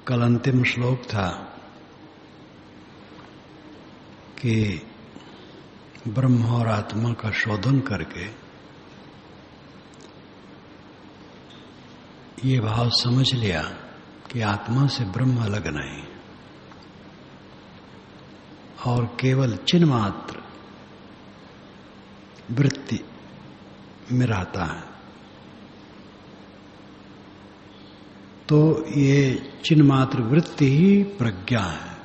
कल अंतिम श्लोक था कि ब्रह्म और आत्मा का शोधन करके ये भाव समझ लिया कि आत्मा से ब्रह्म अलग नहीं और केवल चिन्ह मात्र वृत्ति में रहता है। तो ये चिन्ह मात्र वृत्ति ही प्रज्ञा है।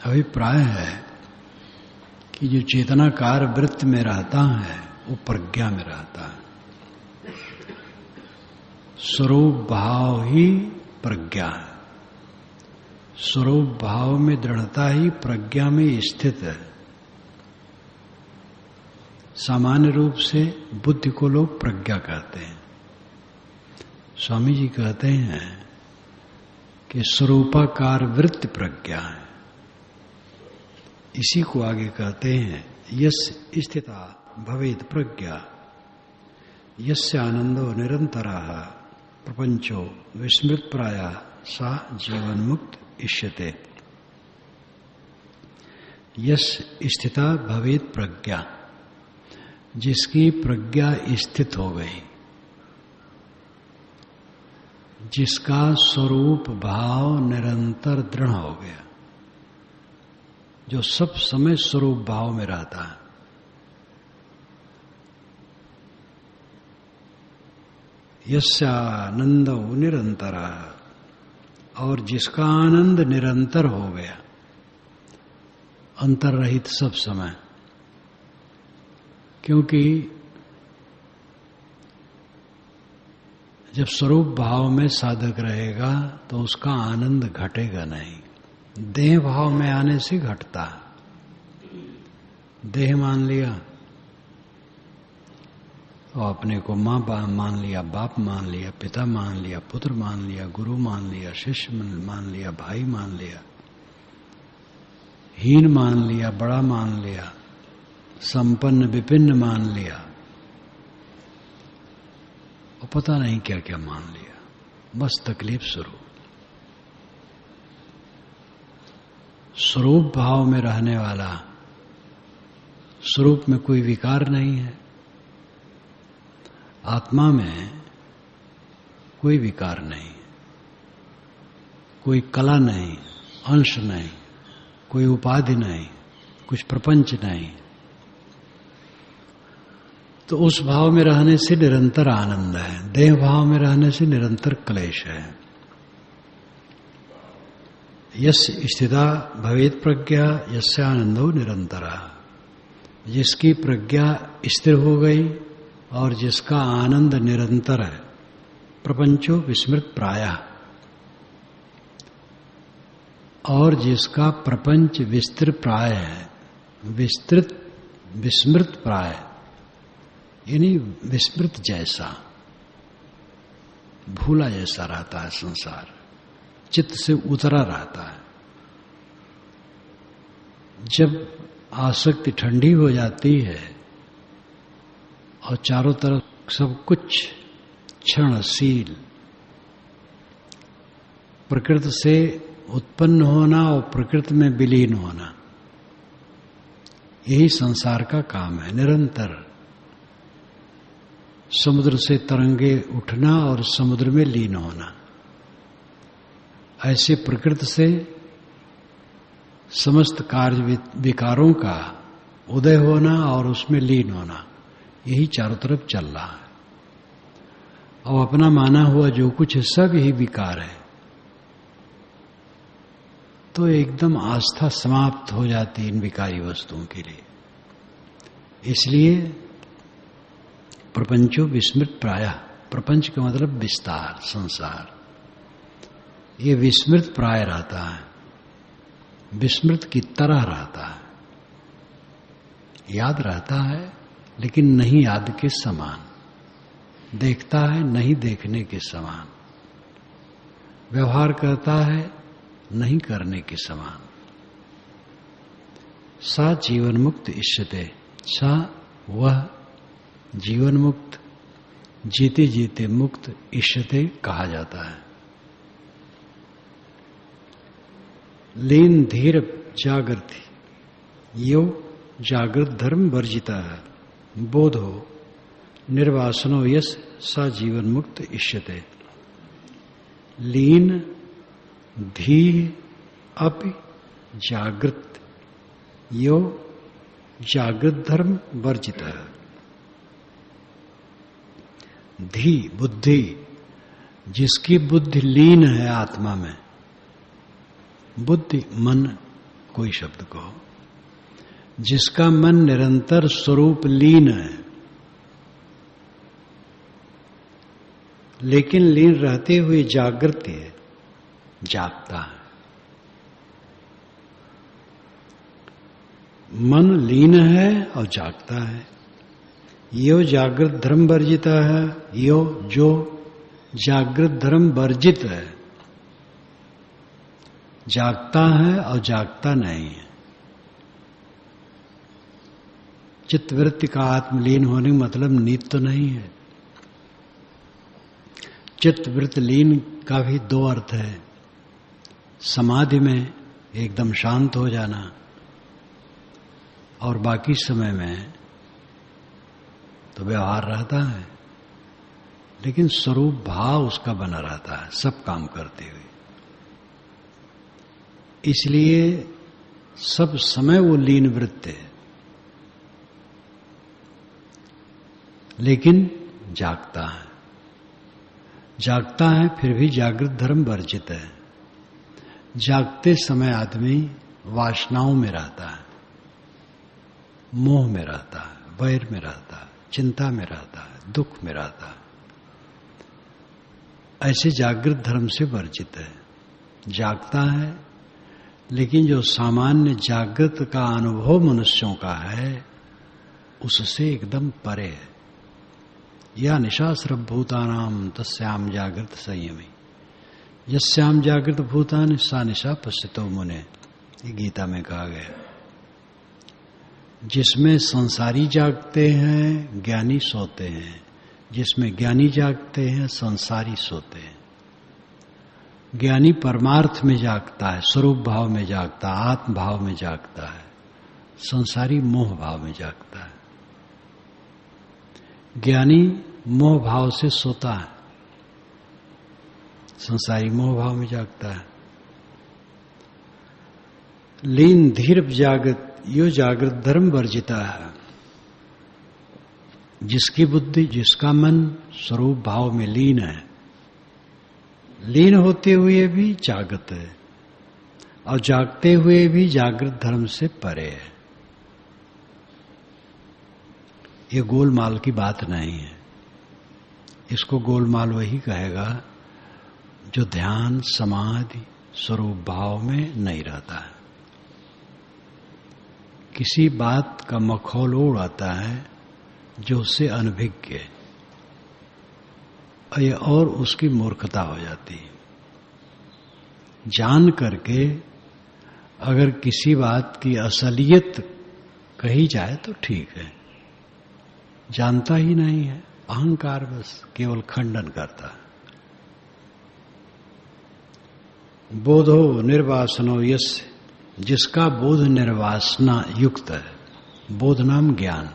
अभिप्राय है कि जो चेतनाकार वृत्ति में रहता है वो प्रज्ञा में रहता है। स्वरूप भाव ही प्रज्ञा है। स्वरूप भाव में दृढ़ता ही प्रज्ञा में स्थित है। सामान्य रूप से बुद्धि को लोग प्रज्ञा कहते हैं। स्वामी जी कहते हैं कि स्वरूपाकार वृत्ति प्रज्ञा है। इसी को आगे कहते हैं यस्य स्थिता भवेत् प्रज्ञा यस्य आनंदो निरंतरः प्रपंचो विस्मृत प्रायः सा जीवन मुक्त इष्यते। यस्य स्थिता भवेत् प्रज्ञा, जिसकी प्रज्ञा स्थित हो गई, जिसका स्वरूप भाव निरंतर दृढ़ हो गया, जो सब समय स्वरूप भाव में रहता है, यस्य आनंद निरंतर, और जिसका आनंद निरंतर हो गया, अंतर रहित सब समय। क्योंकि जब स्वरूप भाव में साधक रहेगा तो उसका आनंद घटेगा नहीं। देह भाव में आने से घटता है। देह मान लिया तो अपने को माँ मान लिया, बाप मान लिया, पिता मान लिया, पुत्र मान लिया, गुरु मान लिया, शिष्य मान लिया, भाई मान लिया, हीन मान लिया, बड़ा मान लिया, संपन्न विपिन्न मान लिया और पता नहीं क्या क्या मान लिया। बस तकलीफ शुरू। स्वरूप भाव में रहने वाला, स्वरूप में कोई विकार नहीं है, आत्मा में कोई विकार नहीं, कोई कला नहीं, अंश नहीं, कोई उपाधि नहीं, कुछ प्रपंच नहीं। तो उस भाव में रहने से निरंतर आनंद है। देह भाव में रहने से निरंतर क्लेश है। यस्य स्थिता भवेत् प्रज्ञा यस्य आनंदो निरंतर, जिसकी प्रज्ञा स्थिर हो गई और जिसका आनंद निरंतर है, प्रपंचो विस्मृत प्रायः, और जिसका प्रपंच विस्तृत प्राय है, विस्मृत प्राय यानी विस्मृत जैसा, भूला जैसा रहता है संसार, चित्त से उतरा रहता है। जब आसक्ति ठंडी हो जाती है और चारों तरफ सब कुछ क्षणशील, प्रकृति से उत्पन्न होना और प्रकृति में विलीन होना, यही संसार का काम है। निरंतर समुद्र से तरंगे उठना और समुद्र में लीन होना, ऐसे प्रकृति से समस्त कार्य विकारों का उदय होना और उसमें लीन होना, यही चारों तरफ चल रहा है। और अपना माना हुआ जो कुछ है सब यही विकार है। तो एकदम आस्था समाप्त हो जाती इन विकारी वस्तुओं के लिए। इसलिए प्रपंचो विस्मृत प्रायः, प्रपंच का मतलब विस्तार, संसार, ये विस्मृत प्राय रहता है, विस्मृत की तरह रहता है। याद रहता है लेकिन नहीं याद के समान, देखता है नहीं देखने के समान, व्यवहार करता है नहीं करने के समान। सा जीवन मुक्त इष्यते, सा वह जीवन मुक्त, जीते जीते मुक्त इष्यते कहा जाता है। लीन धीर जागृति यो जागृत धर्म वर्जिता बोधो निर्वासनो यस सा जीवन मुक्त इष्यते। लीन धी अपि जागृत यो जागृत धर्म वर्जिता। धी बुद्धि, जिसकी बुद्धि लीन है आत्मा में, बुद्धि मन कोई शब्द कहो, जिसका मन निरंतर स्वरूप लीन है, लेकिन लीन रहते हुए जागृत है, जागता है। मन लीन है और जागता है। यो जागृत धर्म वर्जिता है, यो जो जागृत धर्म वर्जित है, जागता है और जागता नहीं है। चित्तवृत्ति का आत्मलीन होने का मतलब नींद तो नहीं है। चित्तवृत्ति लीन का भी दो अर्थ है। समाधि में एकदम शांत हो जाना और बाकी समय में तो व्यवहार रहता है, लेकिन स्वरूप भाव उसका बना रहता है सब काम करते हुए। इसलिए सब समय वो लीन वृत्त है, लेकिन जागता है। जागता है फिर भी जागृत धर्म वर्जित है। जागते समय आदमी वासनाओं में रहता है, मोह में रहता है, वैर में रहता है, चिंता में रहता है, दुख में रहता है। ऐसे जागृत धर्म से वर्जित है। जागता है, लेकिन जो सामान्य जागृत का अनुभव मनुष्यों का है उससे एकदम परे है। या निशा सर्वभूतानां तस्याम जागृत संयमी यस्याम जागृत भूतानि सा निशा पश्यतो मुने, ये गीता में कहा गया। जिसमें संसारी जागते हैं ज्ञानी सोते हैं, जिसमें ज्ञानी जागते हैं संसारी सोते हैं। ज्ञानी परमार्थ में जागता है, स्वरूप भाव में जागता है, आत्म भाव में जागता है। संसारी मोह भाव में जागता है। ज्ञानी मोह भाव से सोता है, संसारी मोह भाव में जागता है। लीन धीर जागृत यो जागृत धर्म वर्जिता है। जिसकी बुद्धि, जिसका मन स्वरूप भाव में लीन है, लीन होते हुए भी जागृत है और जागते हुए भी जागृत धर्म से परे है। ये गोलमाल की बात नहीं है। इसको गोलमाल वही कहेगा जो ध्यान समाधि स्वरूप भाव में नहीं रहता है। किसी बात का मखौल उड़ाता है जो उससे अनभिज्ञ है, और उसकी मूर्खता हो जाती है। जान करके अगर किसी बात की असलियत कही जाए तो ठीक है, जानता ही नहीं है, अहंकार बस केवल खंडन करता है। बोधो निर्वासनो यस, जिसका बोध निर्वासना युक्त है। बोध नाम ज्ञान,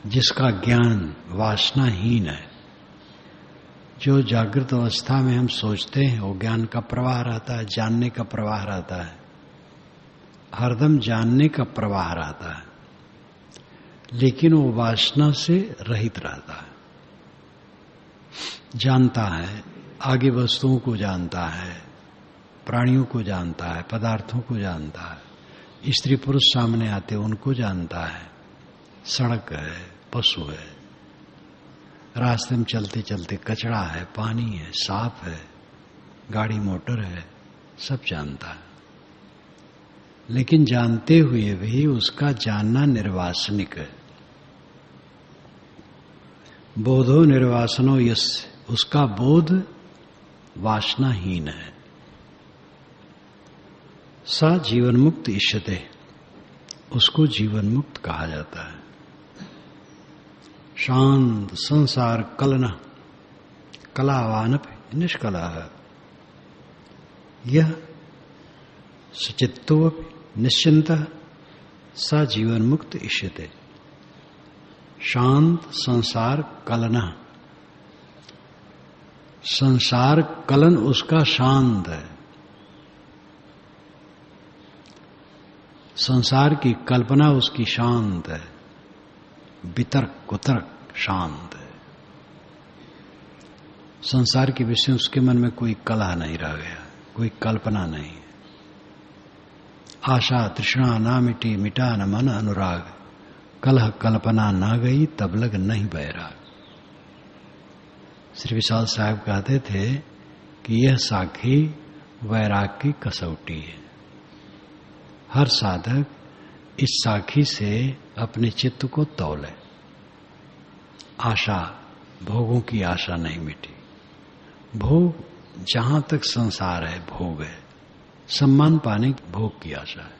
जिसका ज्ञान वासनाहीन है। जो जागृत अवस्था में हम सोचते हैं वो ज्ञान का प्रवाह रहता है, जानने का प्रवाह रहता है, हरदम जानने का प्रवाह रहता है, लेकिन वो वासना से रहित रहता है। जानता है, आगे वस्तुओं को जानता है, प्राणियों को जानता है, पदार्थों को जानता है, स्त्री पुरुष सामने आते उनको जानता है, सड़क है, पशु है, रास्ते में चलते चलते कचरा है, पानी है, सांप है, गाड़ी मोटर है, सब जानता है। लेकिन जानते हुए भी उसका जानना निर्वासनिक है। बोधो निर्वासनो यस, उसका बोध वासनाहीन है। सा जीवन मुक्त इष्यते, उसको जीवन मुक्त कहा जाता है। शांत संसार कलना कलावान निष्कला है। यह सचित्तो निश्चिंतः सा जीवन मुक्त इष्यते। शांत संसार कलना, संसार कलन उसका शांत है, संसार की कल्पना उसकी शांत है, वितर्क कुतर्क शांत है। संसार के विषय उसके मन में कोई कलह नहीं रह गया, कोई कल्पना नहीं। आशा तृष्णा ना मिटी, मिटा न मन अनुराग, कलह कल्पना ना गई, तब लग नहीं बैराग। श्री विशाल साहब कहते थे कि यह साखी वैराग की कसौटी है। हर साधक इस साखी से अपने चित्त को तौले। आशा, भोगों की आशा नहीं मिटी। भोग जहां तक संसार है भोग है, सम्मान पाने की भोग की आशा है।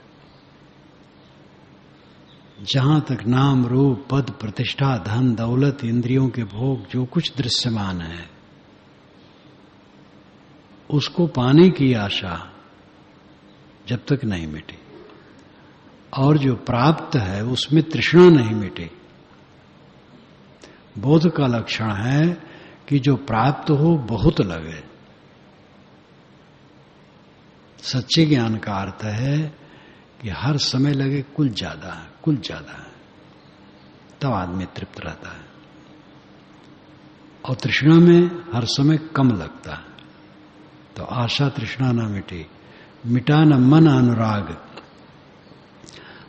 जहां तक नाम रूप पद प्रतिष्ठा धन दौलत इंद्रियों के भोग जो कुछ दृश्यमान है उसको पाने की आशा जब तक नहीं मिटी, और जो प्राप्त है उसमें तृष्णा नहीं मिटी। बोध का लक्षण है कि जो प्राप्त हो बहुत लगे। सच्चे ज्ञान का अर्थ है कि हर समय लगे कुल ज्यादा है, कुल ज्यादा है, तब आदमी तृप्त रहता है। और तृष्णा में हर समय कम लगता है। तो आशा तृष्णा न मिटे, मिटा न मन अनुराग,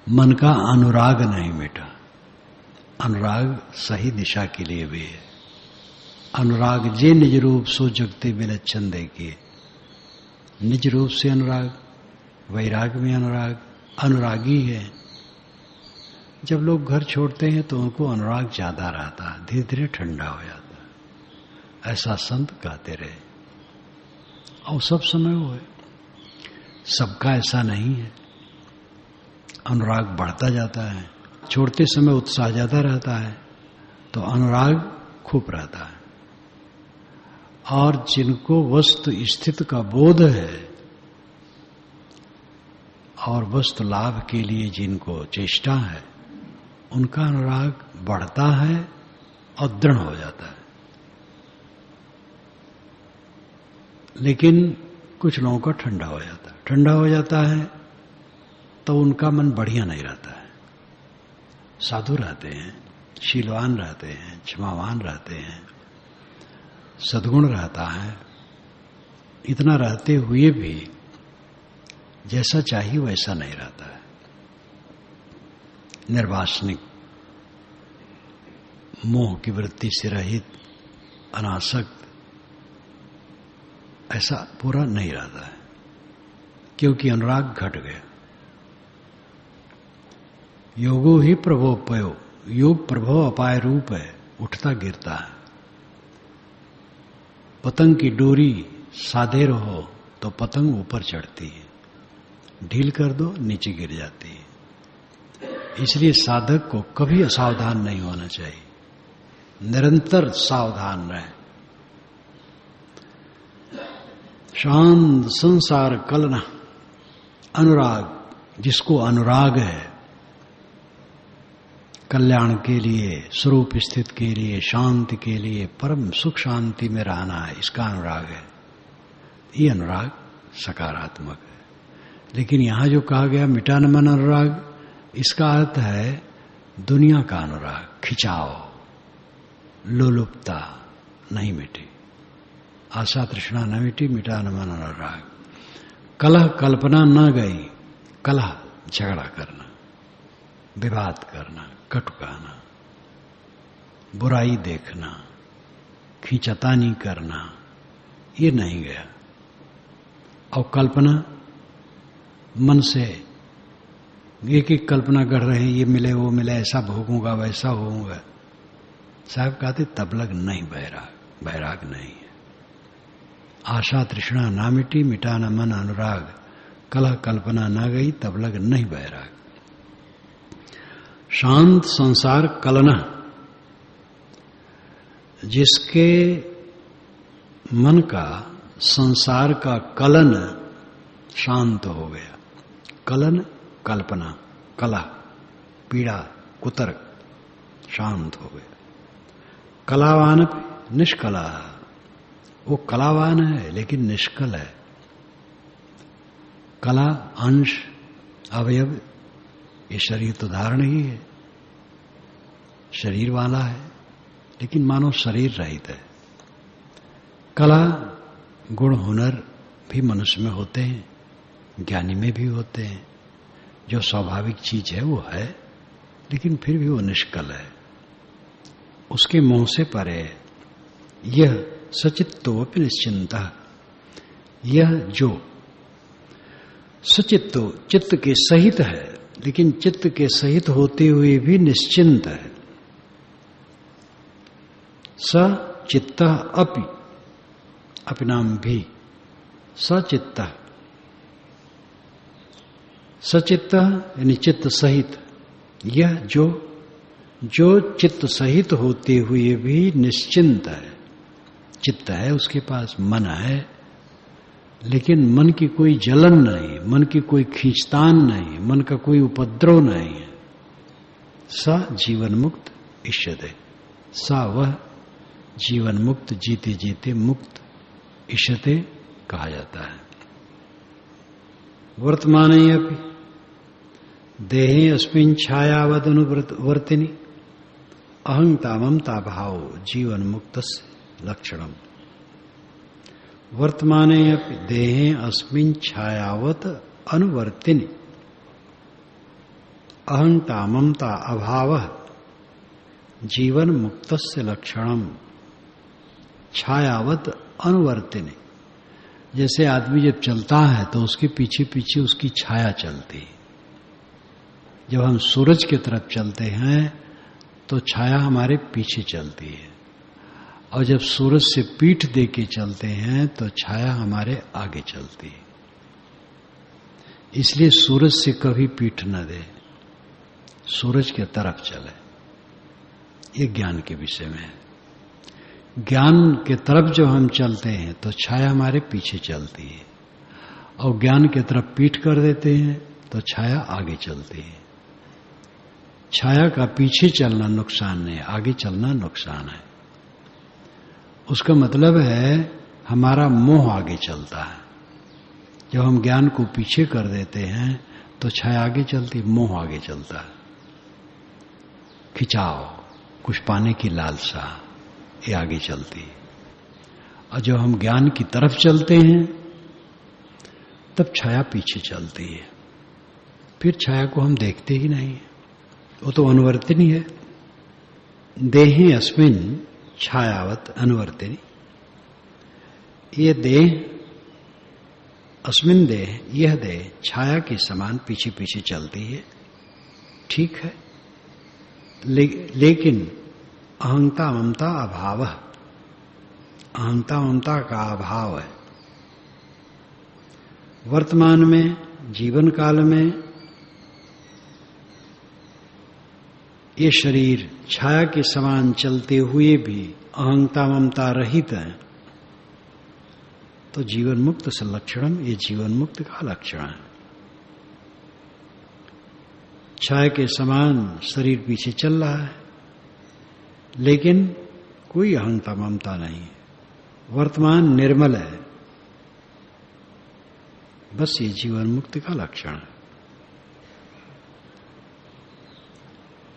मन का अनुराग नहीं मिटा। अनुराग सही दिशा के लिए भी है। अनुराग जे निज रूप सो जगते विलक्षण देखिए। निज रूप से अनुराग, वैराग में अनुराग, अनुरागी है। जब लोग घर छोड़ते हैं तो उनको अनुराग ज्यादा रहता है, धीरे धीरे ठंडा हो जाता है। ऐसा संत कहते रहे। और सब समय वो है, सबका ऐसा नहीं है। अनुराग बढ़ता जाता है, छोड़ते समय उत्साह ज्यादा रहता है, तो अनुराग खूब रहता है। और जिनको वस्तु स्थिति का बोध है और वस्तु लाभ के लिए जिनको चेष्टा है, उनका अनुराग बढ़ता है और दृढ़ हो जाता है। लेकिन कुछ लोगों का ठंडा हो जाता है। ठंडा हो जाता है तो उनका मन बढ़िया नहीं रहता है। साधु रहते हैं, शीलवान रहते हैं, क्षमावान रहते हैं, सद्गुण रहता है, इतना रहते हुए भी जैसा चाहिए वैसा नहीं रहता है। निर्वासनिक, मोह की वृत्ति से रहित, अनासक्त, ऐसा पूरा नहीं रहता है, क्योंकि अनुराग घट गया। योगो ही प्रभोपयो, योग प्रभो अपाय रूप है, उठता गिरता है। पतंग की डोरी साधे रहो तो पतंग ऊपर चढ़ती है, ढील कर दो नीचे गिर जाती है। इसलिए साधक को कभी असावधान नहीं होना चाहिए, निरंतर सावधान रहे। शांत संसार कलना, अनुराग, जिसको अनुराग है कल्याण के लिए, स्वरूप स्थित के लिए, शांति के लिए, परम सुख शांति में रहना है, इसका अनुराग है। ये अनुराग सकारात्मक है। लेकिन यहां जो कहा गया मिटा न मन अनुराग, इसका अर्थ है दुनिया का अनुराग, खिंचाव, लोलुपता नहीं मिटी। आशा तृष्णा न मिटी, मिटा न मन अनुराग। कलह कल्पना न गई, कलह झगड़ा करना, विवाद करना, कटु कहना, बुराई देखना, खींचतानी करना, ये नहीं गया। और कल्पना मन से एक एक कल्पना कर रहे हैं, ये मिले वो मिले, ऐसा भोगूंगा वैसा होऊंगा। साहब कहते तब लग नहीं बैराग, बैराग नहीं है। आशा तृष्णा ना मिटी, मिटा न मन अनुराग, कलह कल्पना ना गई, तब लग नहीं बैराग। शांत संसार कलना, जिसके मन का संसार का कलन शांत हो गया, कलन कल्पना, कला पीड़ा, कुतर्क शांत हो गया। कलावान निष्कला, वो कलावान है लेकिन निष्कल है। कला अंश अवयव, ये शरीर तो धारण ही है, शरीर वाला है लेकिन मानो शरीर रहित है। कला गुण हुनर भी मनुष्य में होते हैं, ज्ञानी में भी होते हैं। जो स्वाभाविक चीज है वो है, लेकिन फिर भी वो निष्कल है, उसके मोह से परे है। यह सचित्तोपि निश्चिंता, यह जो सचित्तो चित्त के सहित है, लेकिन चित्त के सहित होते हुए भी निश्चिंत है। सचित्त अपि, अपनाम भी सचित्त, सचित्त यानी चित्त सहित। यह जो चित्त सहित होते हुए भी निश्चिंत है। चित्त है उसके पास, मन है, लेकिन मन की कोई जलन नहीं, मन की कोई खींचतान नहीं, मन का कोई उपद्रव नहीं है। स जीवन मुक्त इष्यते, सा वह जीवन मुक्त, जीते जीते मुक्त, इष्यते कहा जाता है। वर्तमाने अपि देहे अस्मिन् छायावद अनुवर्तिनी अहंता ममता भाव जीवन मुक्तस्य लक्षणम। वर्तमाने अपि देहे अस्मिन् छायावत अनुवर्तिनी अहंता ममता अभाव जीवन मुक्तस्य लक्षणम। छायावत अनुवर्तिनी, जैसे आदमी जब चलता है तो उसके पीछे पीछे उसकी छाया चलती है। जब हम सूरज की तरफ चलते हैं तो छाया हमारे पीछे चलती है, और जब सूरज से पीठ दे के चलते हैं तो छाया हमारे आगे चलती है। इसलिए सूरज से कभी पीठ न दे, सूरज के तरफ चले। ये ज्ञान के विषय में है। ज्ञान के तरफ जब हम चलते हैं तो छाया हमारे पीछे चलती है, और ज्ञान के तरफ पीठ कर देते हैं तो छाया आगे चलती है। छाया का पीछे चलना नुकसान नहीं, आगे चलना नुकसान है। उसका मतलब है हमारा मोह आगे चलता है। जब हम ज्ञान को पीछे कर देते हैं तो छाया आगे चलती, मोह आगे चलता है। खिंचाव, कुछ पाने की लालसा, ये आगे चलती है। और जब हम ज्ञान की तरफ चलते हैं तब छाया पीछे चलती है। फिर छाया को हम देखते ही नहीं, वो तो अनुवर्तिनी है। देहे अस्मिन् छायावत अनुवर्तिनी, ये देह अस्मिन् देह, यह देह छाया के समान पीछे पीछे चलती है, ठीक है। लेकिन अहंता ममता अभाव, अहंता ममता का अभाव है। वर्तमान में, जीवन काल में ये शरीर छाया के समान चलते हुए भी अहंता ममता रहित है, तो जीवन मुक्त संलक्षणम, ये जीवन मुक्त का लक्षण है। छाया के समान शरीर पीछे चल रहा है, लेकिन कोई अहंता ममता नहीं है, वर्तमान निर्मल है, बस ये जीवन मुक्ति का लक्षण है।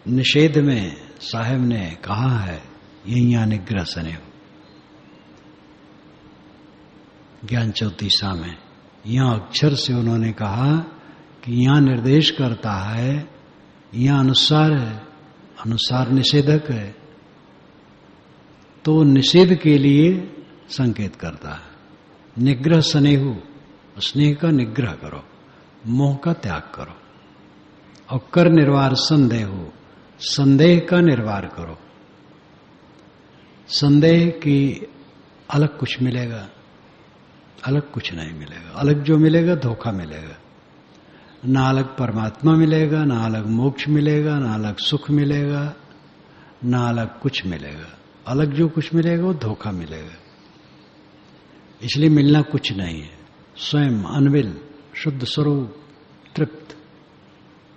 निषेध में साहेब ने कहा है यही निग्रह सने हो, ज्ञान चौतीसा में यहां अक्षर से उन्होंने कहा कि यहां निर्देश करता है, यहां अनुसार है, अनुसार निषेधक है, तो निषेध के लिए संकेत करता है। निग्रह स्नेहु, स्नेह का निग्रह करो, मोह का त्याग करो, और कर निर्वार संदेहु, संदेह का निर्वार करो। संदेह की अलग कुछ मिलेगा, अलग कुछ नहीं मिलेगा। अलग जो मिलेगा धोखा मिलेगा। ना अलग परमात्मा मिलेगा, ना अलग मोक्ष मिलेगा, ना अलग सुख मिलेगा, ना अलग कुछ मिलेगा। अलग जो कुछ मिलेगा वो धोखा मिलेगा। इसलिए मिलना कुछ नहीं है। स्वयं अनविल शुद्ध स्वरूप तृप्त,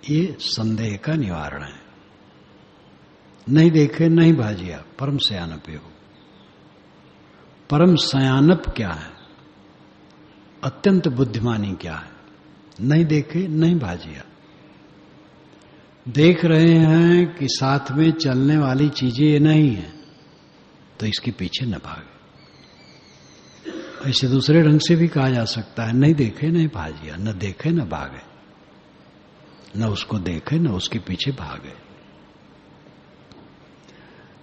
ये संदेह का निवारण है। नहीं देखे नहीं भाजिया, परम सयानप हो। परम सयानप क्या है? अत्यंत बुद्धिमानी क्या है? नहीं देखे नहीं भाजिया। देख रहे हैं कि साथ में चलने वाली चीजें ये नहीं है, तो इसके पीछे न भागे। ऐसे दूसरे ढंग से भी कहा जा सकता है, नहीं देखे नहीं भाजिया, न देखे न भागे, न उसको देखे न उसके पीछे भागे।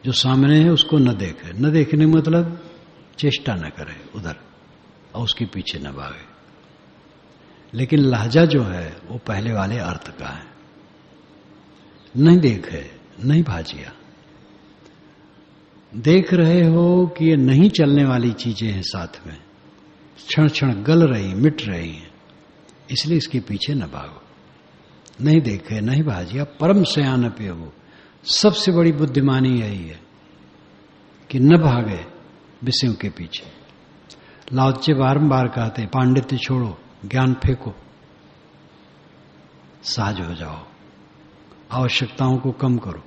जो सामने है उसको न देखे, न देखने मतलब चेष्टा न करे उधर, और उसके पीछे न भागे। लेकिन लहजा जो है वो पहले वाले अर्थ का है। नहीं देखे नहीं भाजिया। देख रहे हो कि ये नहीं चलने वाली चीजें हैं, साथ में क्षण क्षण गल रही मिट रही हैं, इसलिए इसके पीछे न भागो। नहीं देखे नहीं भाजिया, परम सयानप हो। सबसे बड़ी बुद्धिमानी यही है कि न भागे विषयों के पीछे। लाओत्से बारंबार कहते, पांडित्य छोड़ो, ज्ञान फेंको, सहज हो जाओ, आवश्यकताओं को कम करो,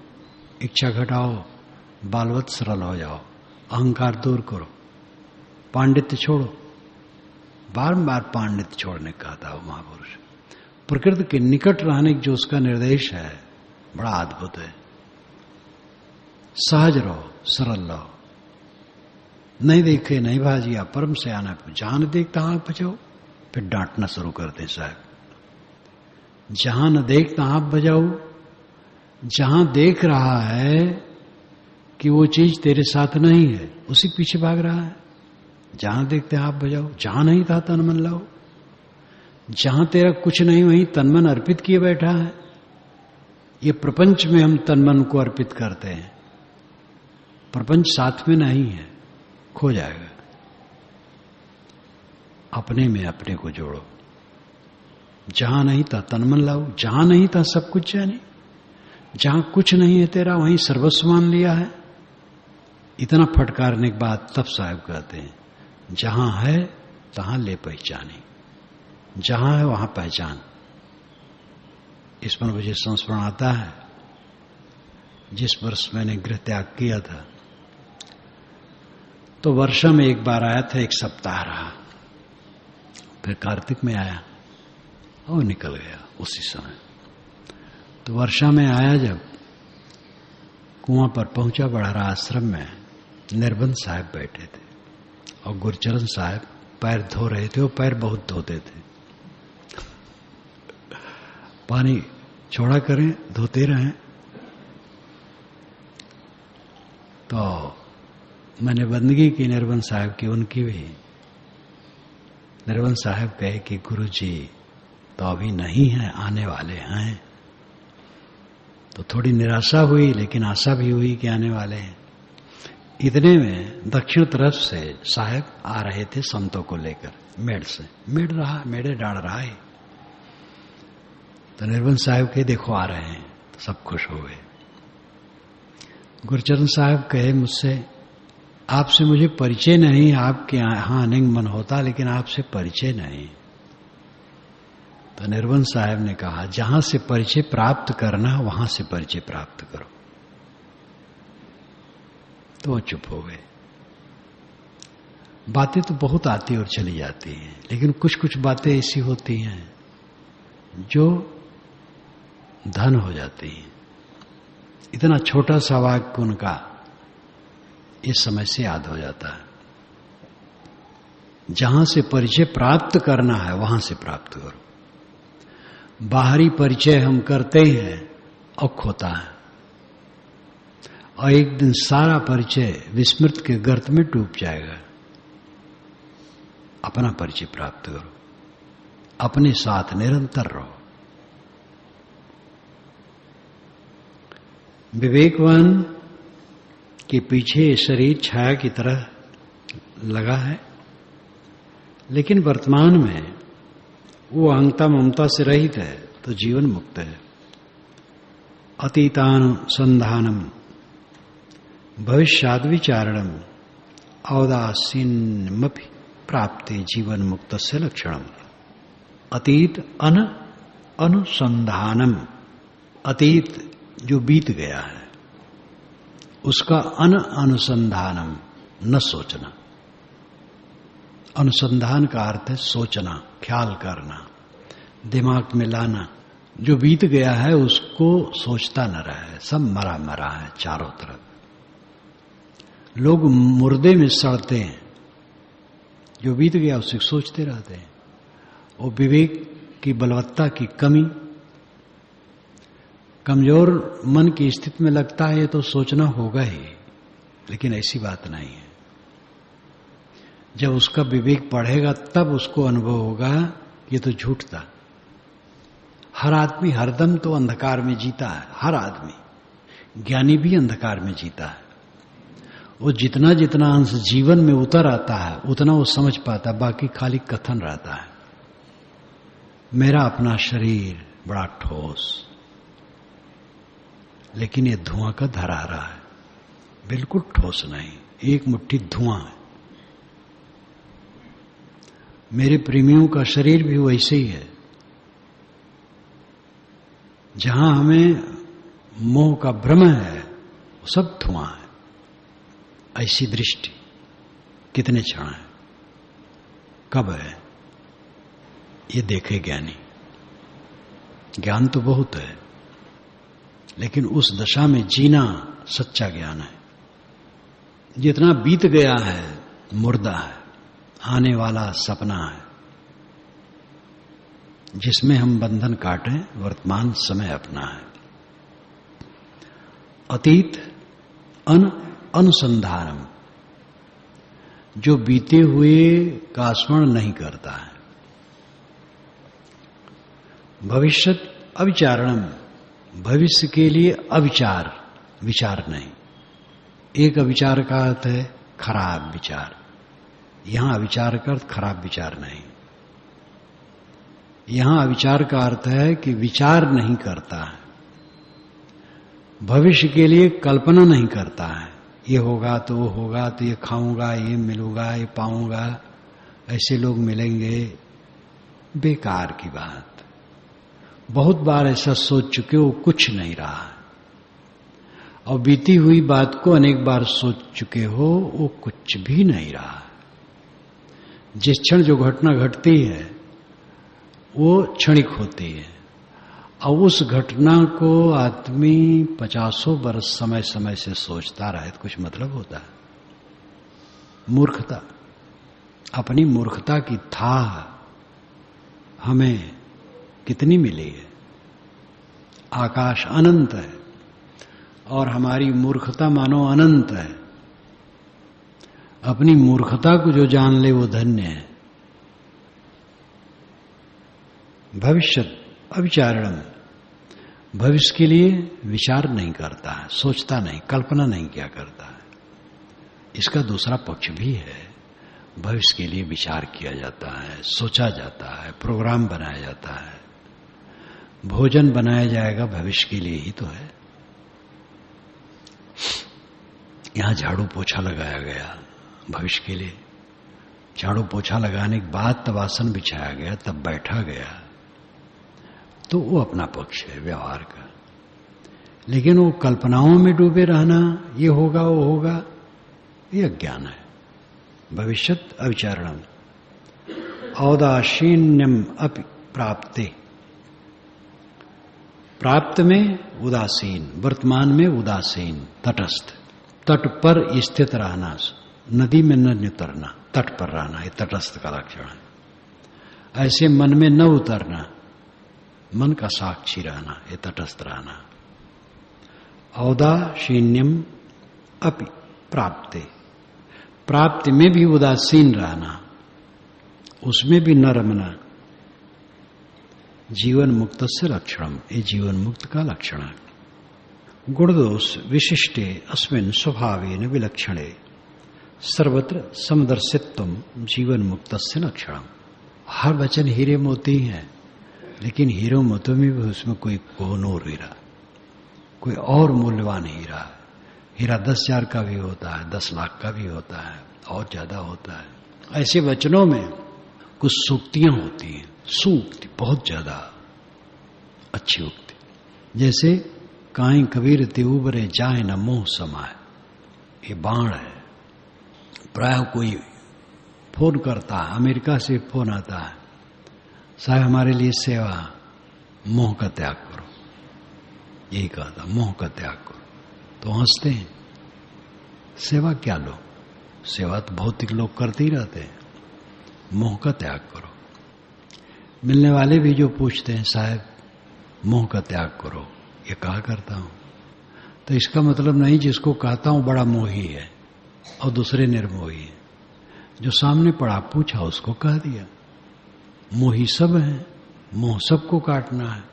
इच्छा घटाओ, बालवत सरल हो जाओ, अहंकार दूर करो, पांडित्य छोड़ो। बारंबार पांडित्य छोड़ने का था वो महापुरुष। प्रकृति के निकट रहने जो उसका निर्देश है बड़ा अद्भुत है। सहज रहो, सरल रहो। नहीं देखे नहीं भाजिया, परम सयाना। जहां न देखता आंख बजाओ, फिर डांटना शुरू करते साहब। जहां न देखता आंख बजाओ, जहां देख रहा है कि वो चीज तेरे साथ नहीं है, उसी पीछे भाग रहा है। जहां देखते आप बजाओ, जहां नहीं था तन मन लाओ। जहां तेरा कुछ नहीं वहीं तन मन अर्पित किए बैठा है। ये प्रपंच में हम तन मन को अर्पित करते हैं, प्रपंच साथ में नहीं है, खो जाएगा। अपने में अपने को जोड़ो। जहां नहीं था तन मन लाओ, जहां नहीं था सब कुछ जाने। जहां कुछ नहीं है तेरा वहीं सर्वस्व मान लिया है। इतना फटकारने के बाद तब साहब कहते हैं, जहां है तहां ले पहचाने। जहां है वहां पहचान। इस पर मुझे संस्मरण आता है, जिस वर्ष मैंने गृह त्याग किया था तो वर्षा में एक बार आया था, एक सप्ताह रहा, फिर कार्तिक में आया और निकल गया उसी समय। तो वर्षा में आया, जब कुआं पर पहुंचा, बड़हरा आश्रम में निर्बंध साहब बैठे थे और गुरचरण साहब पैर धो रहे थे। वो पैर बहुत धोते थे, पानी छोड़ा करें धोते रहें। तो मैंने बंदगी की निर्बंध साहब की, उनकी भी। निर्बंध साहब कहे कि गुरु जी तो अभी नहीं है, आने वाले हैं। तो थोड़ी निराशा हुई, लेकिन आशा भी हुई कि आने वाले हैं। इतने में दक्षिण तरफ से साहब आ रहे थे संतों को लेकर, मेड़ से। मेड़े डाल रहा है। तो निर्बंध साहब के देखो आ रहे हैं, तो सब खुश हो गए। गुरचरण साहब कहे मुझसे, आपसे मुझे परिचय नहीं, आपके यहां आने मन होता, लेकिन आपसे परिचय नहीं। तो निर्बंध साहब ने कहा, जहां से परिचय प्राप्त करना वहां से परिचय प्राप्त करो। तो वो चुप हो गए। बातें तो बहुत आती और चली जाती हैं, लेकिन कुछ कुछ बातें ऐसी होती हैं जो धन हो जाती हैं। इतना छोटा सा वाक्य उनका इस समय से याद हो जाता है। जहां से परिचय प्राप्त करना है वहां से प्राप्त करो। बाहरी परिचय हम करते हैं और खोता है, और एक दिन सारा परिचय विस्मृत के गर्त में डूब जाएगा। अपना परिचय प्राप्त करो, अपने साथ निरंतर रहो। विवेकवान के पीछे शरीर छाया की तरह लगा है, लेकिन वर्तमान में वो अहंता ममता से रहित है, तो जीवन मुक्त है। अतीतानुसंधानम भविष्याद विचारणम औदासीनमपि प्राप्ते जीवन मुक्त से लक्षणम। अतीत अन अनुसंधानम, अतीत जो बीत गया है उसका अनुसंधानम, न सोचना। अनुसंधान का अर्थ है सोचना, ख्याल करना, दिमाग में लाना। जो बीत गया है उसको सोचता न रहा है, सब मरा मरा है चारों तरफ। लोग मुर्दे में सड़ते हैं, जो बीत गया उसे सोचते रहते हैं। वो विवेक की बलवत्ता की कमी, कमजोर मन की स्थिति में लगता है तो सोचना होगा ही, लेकिन ऐसी बात नहीं है। जब उसका विवेक बढ़ेगा तब उसको अनुभव होगा ये तो झूठ था। हर आदमी हरदम तो अंधकार में जीता है, हर आदमी। ज्ञानी भी अंधकार में जीता है। वो जितना जितना अंश जीवन में उतर आता है उतना वो समझ पाता, बाकी खाली कथन रहता है। मेरा अपना शरीर बड़ा ठोस, लेकिन ये धुआं का धरारा है, बिल्कुल ठोस नहीं, एक मुट्ठी धुआं है। मेरे प्रेमियों का शरीर भी वैसे ही है। जहां हमें मोह का भ्रम है वो सब धुआं है। ऐसी दृष्टि कितने क्षण है, कब है, ये देखे ज्ञानी। ज्ञान तो बहुत है, लेकिन उस दशा में जीना सच्चा ज्ञान है। जितना बीत गया है मुर्दा है, आने वाला सपना है, जिसमें हम बंधन काटें, वर्तमान समय अपना है। अतीत अनुसंधानम, जो बीते हुए का स्मरण नहीं करता है। भविष्यत अविचारणम, भविष्य के लिए अविचार, विचार नहीं। एक अविचार का अर्थ है खराब विचार, यहां अविचार का अर्थ खराब विचार नहीं। यहां अविचार का अर्थ है कि विचार नहीं करता है, भविष्य के लिए कल्पना नहीं करता है। ये होगा तो वो होगा, तो ये खाऊंगा, ये मिलूंगा, ये पाऊंगा, ऐसे लोग मिलेंगे, बेकार की बात। बहुत बार ऐसा सोच चुके हो, कुछ नहीं रहा। और बीती हुई बात को अनेक बार सोच चुके हो, वो कुछ भी नहीं रहा। जिस क्षण जो घटना घटती है वो क्षणिक होती है, और उस घटना को आदमी 50 वर्ष समय समय से सोचता रहे तो कुछ मतलब होता है। मूर्खता, अपनी मूर्खता की था हमें कितनी मिली है। आकाश अनंत है और हमारी मूर्खता मानो अनंत है। अपनी मूर्खता को जो जान ले वो धन्य है। भविष्य अविचारणम, भविष्य के लिए विचार नहीं करता है, सोचता नहीं, कल्पना नहीं किया करता है। इसका दूसरा पक्ष भी है, भविष्य के लिए विचार किया जाता है, सोचा जाता है, प्रोग्राम बनाया जाता है। भोजन बनाया जाएगा भविष्य के लिए ही तो है। यहां झाड़ू पोछा लगाया गया भविष्य के लिए, झाड़ू पोछा लगाने के बाद तब आसन बिछाया गया, तब बैठा गया, तो वो अपना पक्ष है व्यवहार का। लेकिन वो कल्पनाओं में डूबे रहना, ये होगा वो होगा, ये अज्ञान है। भविष्यत अविचारणम औदासीन्यम अपि प्राप्ते, प्राप्त में उदासीन, वर्तमान में उदासीन, तटस्थ, तट पर स्थित रहना, नदी में न उतरना, तट पर रहना, ये तटस्थ का लक्षण है। ऐसे मन में न उतरना, मन का साक्षी रहना, ये तटस्थ रहना। औदासीन्यम अपि प्राप्ते, प्राप्ति में भी उदासीन रहना, उसमें भी न रमना। जीवन मुक्त से लक्षणम, ये जीवन मुक्त का लक्षण है। गुणदोष विशिष्टे अस्मिन् स्वभावेन विलक्षणे सर्वत्र समदर्शित्वम जीवन मुक्त से लक्षणम। हर वचन हीरे मोती हैं, लेकिन हीरो मोती में भी उसमें कोई कोहनूर हीरा, कोई और मूल्यवान हीरा। हीरा 10,000 का भी होता है, 10 लाख का भी होता है, और ज्यादा होता है। ऐसे वचनों में कुछ सूक्तियां होती हैं, सूक्ति बहुत ज्यादा, अच्छी उक्ति। जैसे काई कबीर ते उबरे जाए न मोह समाए, ये बाण है। प्राय कोई फोन करता है, अमेरिका से फोन आता है, साहब हमारे लिए सेवा, मोह का त्याग करो, यही कहा था, मोह का त्याग करो। तो हंसते हैं, सेवा क्या लो, सेवा तो भौतिक लोग करते ही रहते हैं, मोह का त्याग करो। मिलने वाले भी जो पूछते हैं, साहब मोह का त्याग करो, ये कहा करता हूं। तो इसका मतलब नहीं जिसको कहता हूं बड़ा मोही है और दूसरे निर्मोही है। जो सामने पड़ा पूछा उसको कह दिया। मोही सब है, मोह सबको काटना है,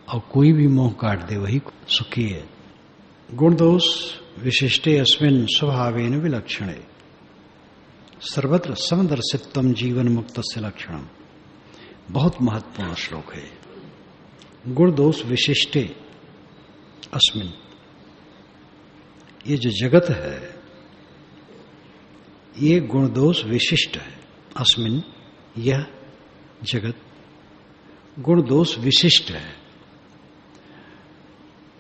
और कोई भी मोह काट दे वही सुखी है। गुण दोष विशिष्टे अस्मिन् स्वभावेन विलक्षणे सर्वत्र समदर्शित्वम जीवन मुक्त से लक्षणम। बहुत महत्वपूर्ण श्लोक है। गुण दोष विशिष्टे अस्मिन्, ये जो जगत है ये गुण दोष विशिष्ट है। अस्मिन्, यह जगत गुण दोष विशिष्ट है,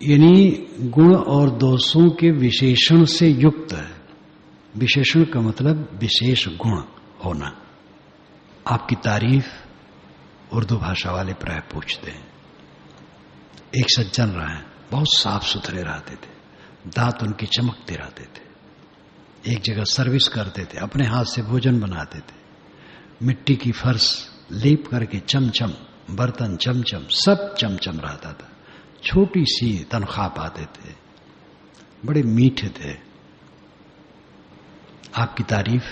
यानी गुण और दोषों के विशेषण से युक्त है। विशेषण का मतलब विशेष गुण होना। आपकी तारीफ उर्दू भाषा वाले प्राय पूछते हैं। एक सज्जन रहे, बहुत साफ सुथरे रहते थे, दांत उनके चमकते रहते थे, एक जगह सर्विस करते थे, अपने हाथ से भोजन बनाते थे, मिट्टी की फर्श लेप करके चमचम, बर्तन चमचम, सब चमचम रहता था, छोटी सी तनख्वाह पाते थे, बड़े मीठे थे। आपकी तारीफ,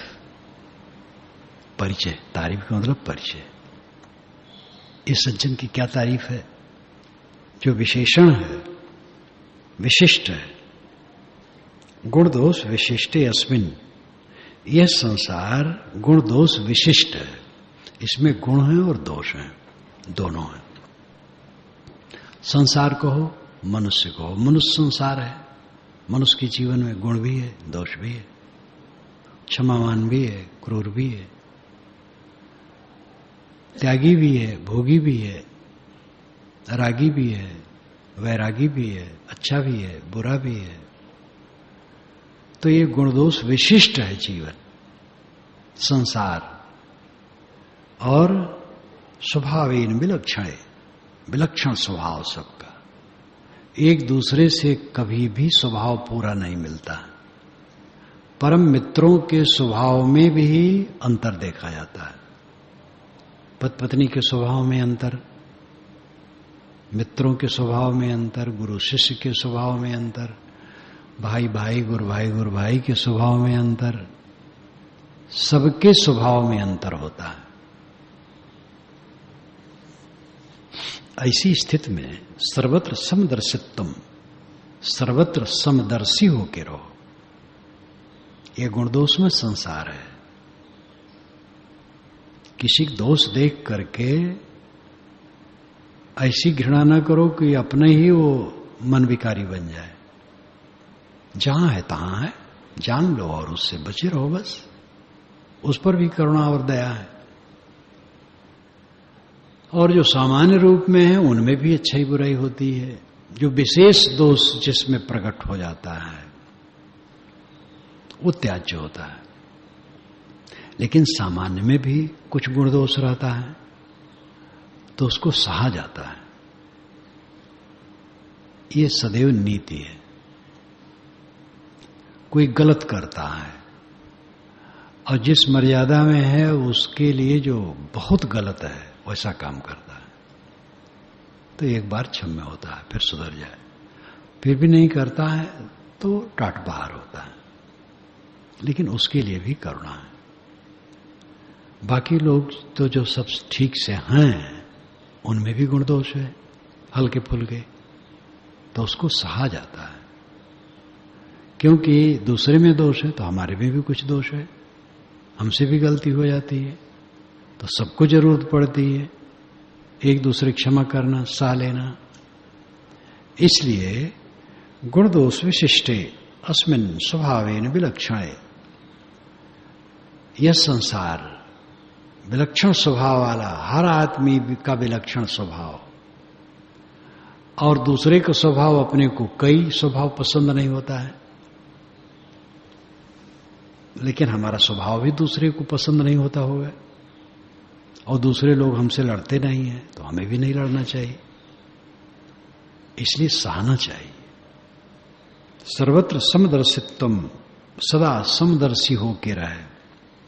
परिचय, तारीफ का मतलब परिचय। इस सज्जन की क्या तारीफ है? जो विशेषण है, विशिष्ट है। गुण दोष विशिष्टे अस्मिन्, यह संसार गुण दोष विशिष्ट है। इसमें गुण है और दोष है, दोनों है। संसार कहो, मनुष्य कहो, मनुष्य संसार है। मनुष्य के जीवन में गुण भी है, दोष भी है, क्षमावान भी है, क्रूर भी है, त्यागी भी है, भोगी भी है, रागी भी है, वैरागी भी है, अच्छा भी है, बुरा भी है। तो ये गुण दोष विशिष्ट है जीवन, संसार। और स्वभावेन विलक्षण, विलक्षण स्वभाव सबका, एक दूसरे से कभी भी स्वभाव पूरा नहीं मिलता। परम मित्रों के स्वभाव में भी अंतर देखा जाता है। पति पत्नी के स्वभाव में अंतर, मित्रों के स्वभाव में अंतर, गुरु शिष्य के स्वभाव में अंतर, भाई भाई गुरु भाई के स्वभाव में अंतर, सबके स्वभाव में अंतर होता है। ऐसी स्थिति में सर्वत्र समदर्शित्वम, सर्वत्र समदर्शी होके रहो। यह गुण दोष में संसार है। किसी दोष देख करके ऐसी घृणा न करो कि अपने ही वो मन विकारी बन जाए। जहां है तहां है, जान लो और उससे बचे रहो बस। उस पर भी करुणा और दया है। और जो सामान्य रूप में है उनमें भी अच्छाई बुराई होती है। जो विशेष दोष जिसमें प्रकट हो जाता है वो त्याज्य होता है। लेकिन सामान्य में भी कुछ गुण दोष रहता है तो उसको सहा जाता है। ये सदैव नीति है। कोई गलत करता है और जिस मर्यादा में है उसके लिए जो बहुत गलत है वैसा काम करता है तो एक बार क्षम्य होता है, फिर सुधर जाए। फिर भी नहीं करता है तो टाट बाहर होता है, लेकिन उसके लिए भी करुणा है। बाकी लोग तो जो सब ठीक से हैं उनमें भी गुण दोष है, हल्के फुल्के, तो उसको सहा जाता है। क्योंकि दूसरे में दोष है तो हमारे में भी कुछ दोष है, हमसे भी गलती हो जाती है, तो सबको जरूरत पड़ती है एक दूसरे क्षमा करना, सह लेना। इसलिए गुण दोष विशिष्टे अस्मिन् स्वभावेन विलक्षणे, यह संसार विलक्षण स्वभाव वाला, हर आदमी का विलक्षण स्वभाव, और दूसरे का स्वभाव अपने को कई स्वभाव पसंद नहीं होता है, लेकिन हमारा स्वभाव भी दूसरे को पसंद नहीं होता होगा, और दूसरे लोग हमसे लड़ते नहीं हैं तो हमें भी नहीं लड़ना चाहिए। इसलिए सहना चाहिए। सर्वत्र समदर्शित्वम, सदा समदर्शी होके रहे,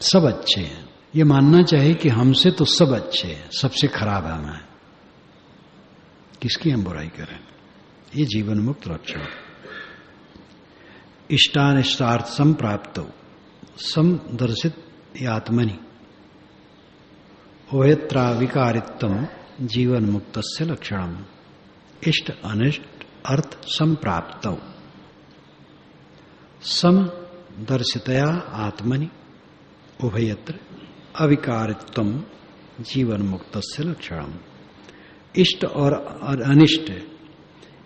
सब अच्छे हैं। ये मानना चाहिए कि हमसे तो सब अच्छे हैं, सबसे खराब है मैं, किसकी हम बुराई करें। ये जीवन मुक्त लक्षण। इष्टानिष्टार्थ संप्राप्त समदर्शित आत्मनि ओयत्रा विकारित्वम जीवन मुक्त से लक्षणम। इष्ट अनिष्ट अर्थ संप्राप्त समदर्शितया आत्मनि उभयत्र अविकारित्वम जीवन मुक्त से लक्षणम। इष्ट और अनिष्ट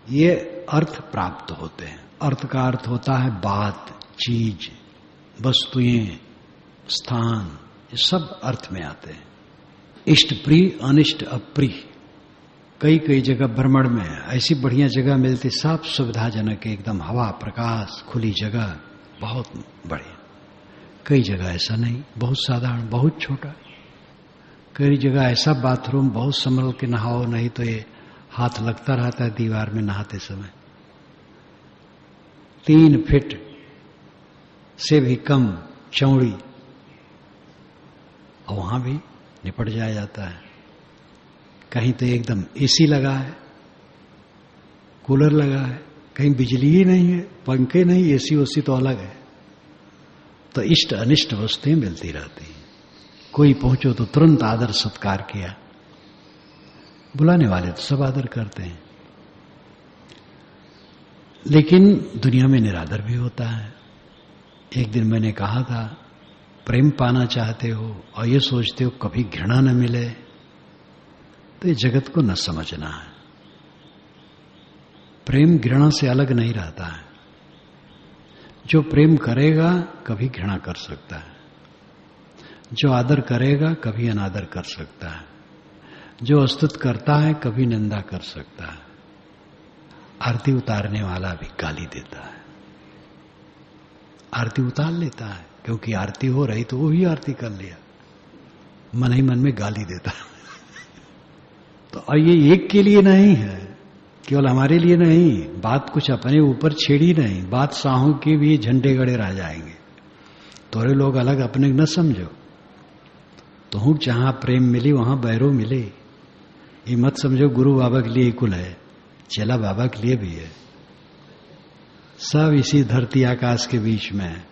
ये अर्थ प्राप्त होते हैं। अर्थ का अर्थ होता है बात, चीज, वस्तुएं, स्थान, ये सब अर्थ में आते हैं। इष्ट प्रिय, अनिष्ट अप्रिय। कई कई जगह भ्रमण में ऐसी बढ़िया जगह मिलती, सब सुविधाजनक, एकदम हवा प्रकाश खुली जगह, बहुत बढ़िया। कई जगह ऐसा नहीं, बहुत साधारण, बहुत छोटा। कई जगह ऐसा बाथरूम बहुत संभल के नहाओ, नहीं तो ये हाथ लगता रहता है दीवार में नहाते समय। 3 फीट से भी कम चौड़ी, और वहां भी निपट जाया जाता है। कहीं तो एकदम एसी लगा है, कूलर लगा है, कहीं बिजली ही नहीं है, पंखे नहीं, एसी ओसी तो अलग है। तो इष्ट अनिष्ट वस्तुएं मिलती रहती हैं। कोई पहुंचो तो तुरंत आदर सत्कार किया, बुलाने वाले तो सब आदर करते हैं। लेकिन दुनिया में निरादर भी होता है। एक दिन मैंने कहा था, प्रेम पाना चाहते हो और ये सोचते हो कभी घृणा न मिले, तो ये जगत को न समझना है। प्रेम घृणा से अलग नहीं रहता है। जो प्रेम करेगा कभी घृणा कर सकता है, जो आदर करेगा कभी अनादर कर सकता है, जो स्तुति करता है कभी निंदा कर सकता है। आरती उतारने वाला भी गाली देता है, आरती उतार लेता है, क्योंकि आरती हो रही तो वो भी आरती कर लिया, मन ही मन में गाली देता है। तो ये एक के लिए नहीं है, केवल हमारे लिए नहीं, बात कुछ अपने ऊपर छेड़ी नहीं, बात साहों के भी झंडे गड़े रह जाएंगे। तोरे लोग अलग अपने न समझो, तो जहां प्रेम मिली वहां बैरो मिले। ये मत समझो गुरु बाबा के लिए कुल है, चेला बाबा के लिए भी है। सब इसी धरती आकाश के बीच में है।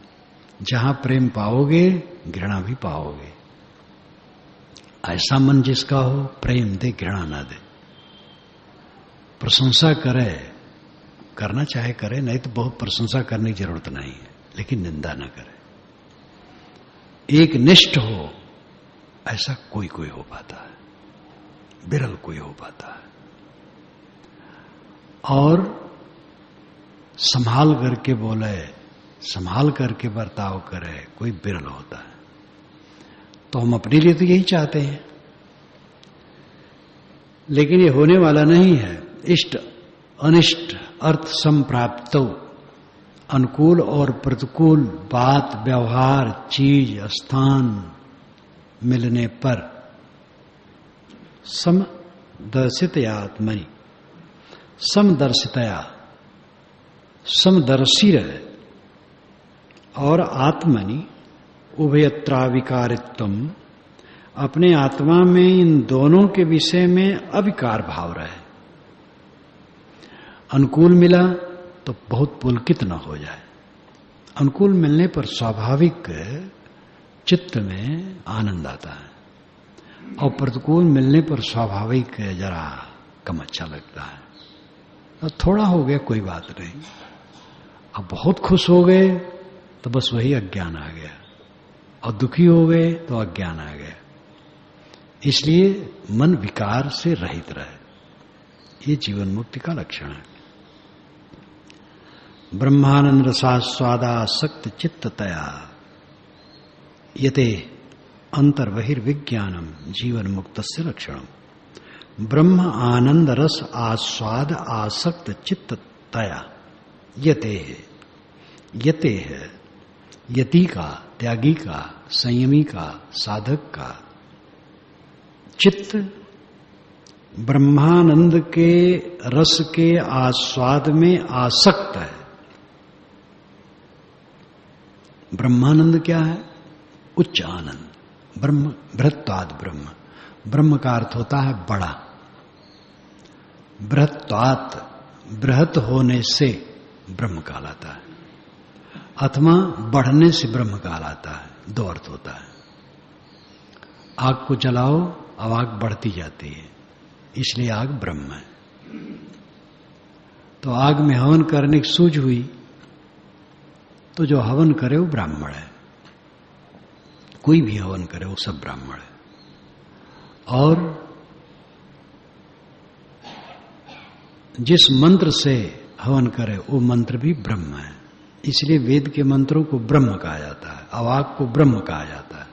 जहां प्रेम पाओगे घृणा भी पाओगे। ऐसा मन जिसका हो, प्रेम दे घृणा ना दे। प्रशंसा करे, करना चाहे करे, नहीं तो बहुत प्रशंसा करने की जरूरत नहीं है, लेकिन निंदा ना करे। एक निष्ठ हो, ऐसा कोई कोई हो पाता है, बिरल कोई हो पाता है। और संभाल करके बोले, संभाल करके बर्ताव करे, कोई बिरल होता है। तो हम अपने लिए तो यही चाहते हैं, लेकिन ये होने वाला नहीं है। इष्ट अनिष्ट अर्थ संप्राप्त, अनुकूल और प्रतिकूल बात, व्यवहार, चीज, स्थान मिलने पर समदर्शितया आत्मनि, समदर्शितया, समदर्शी रहे, और आत्मनि उभयत्राविकारित्वम, अपने आत्मा में इन दोनों के विषय में अविकार भाव रहे। अनुकूल मिला तो बहुत पुलकित न हो जाए। अनुकूल मिलने पर स्वाभाविक चित्त में आनंद आता है, और प्रतिकूल मिलने पर स्वाभाविक जरा कम अच्छा लगता है। तो थोड़ा हो गया कोई बात नहीं, अब बहुत खुश हो गए तो बस वही अज्ञान आ गया, और दुखी हो गए तो अज्ञान आ गया। इसलिए मन विकार से रहित रहे, ये जीवन मुक्ति का लक्षण है। ब्रह्मानंद रसास्वादासक्त चित्ततया यते अंतर्बहिर्विज्ञानम जीवन मुक्त से लक्षणम। ब्रह्म आनंद रस आस्वाद आसक्त चित्त तया यते है यति का, त्यागी का, संयमी का, साधक का चित्त ब्रह्मानंद के रस के आस्वाद में आसक्त है। ब्रह्मानंद क्या है? उच्च आनंद। ब्रह्म बृहत्वाद ब्रह्म, ब्रह्म का अर्थ होता है बड़ा। बृहत्वात, बृहत होने से ब्रह्म कहलाता है, अथवा बढ़ने से ब्रह्म कहलाता है। दो अर्थ होता है। आग को जलाओ, अब आग बढ़ती जाती है, इसलिए आग ब्रह्म है। तो आग में हवन करने की सूझ हुई तो जो हवन करे वो ब्राह्मण है। कोई भी हवन करे वो सब ब्राह्मण है। और जिस मंत्र से हवन करे वो मंत्र भी ब्रह्म है। इसलिए वेद के मंत्रों को ब्रह्म कहा जाता है, अवाक को ब्रह्म कहा जाता है,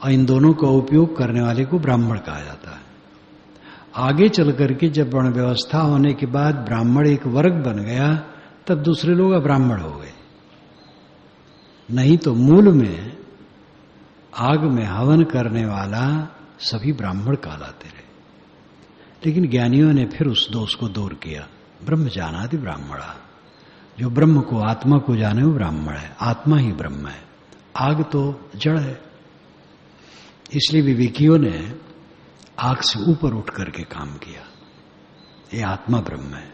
और इन दोनों का उपयोग करने वाले को ब्राह्मण कहा जाता है। आगे चल करके जब वर्ण व्यवस्था होने के बाद ब्राह्मण एक वर्ग बन गया, तब दूसरे लोग अब्राह्मण हो गए। नहीं तो मूल में आग में हवन करने वाला सभी ब्राह्मण कहलाते रहे। लेकिन ज्ञानियों ने फिर उस दोष को दूर किया। ब्रह्म जानाति ब्राह्मणा, जो ब्रह्म को, आत्मा को जाने वो ब्राह्मण है। आत्मा ही ब्रह्म है, आग तो जड़ है। इसलिए विवेकियों ने आग से ऊपर उठ करके काम किया। ये आत्मा ब्रह्म है,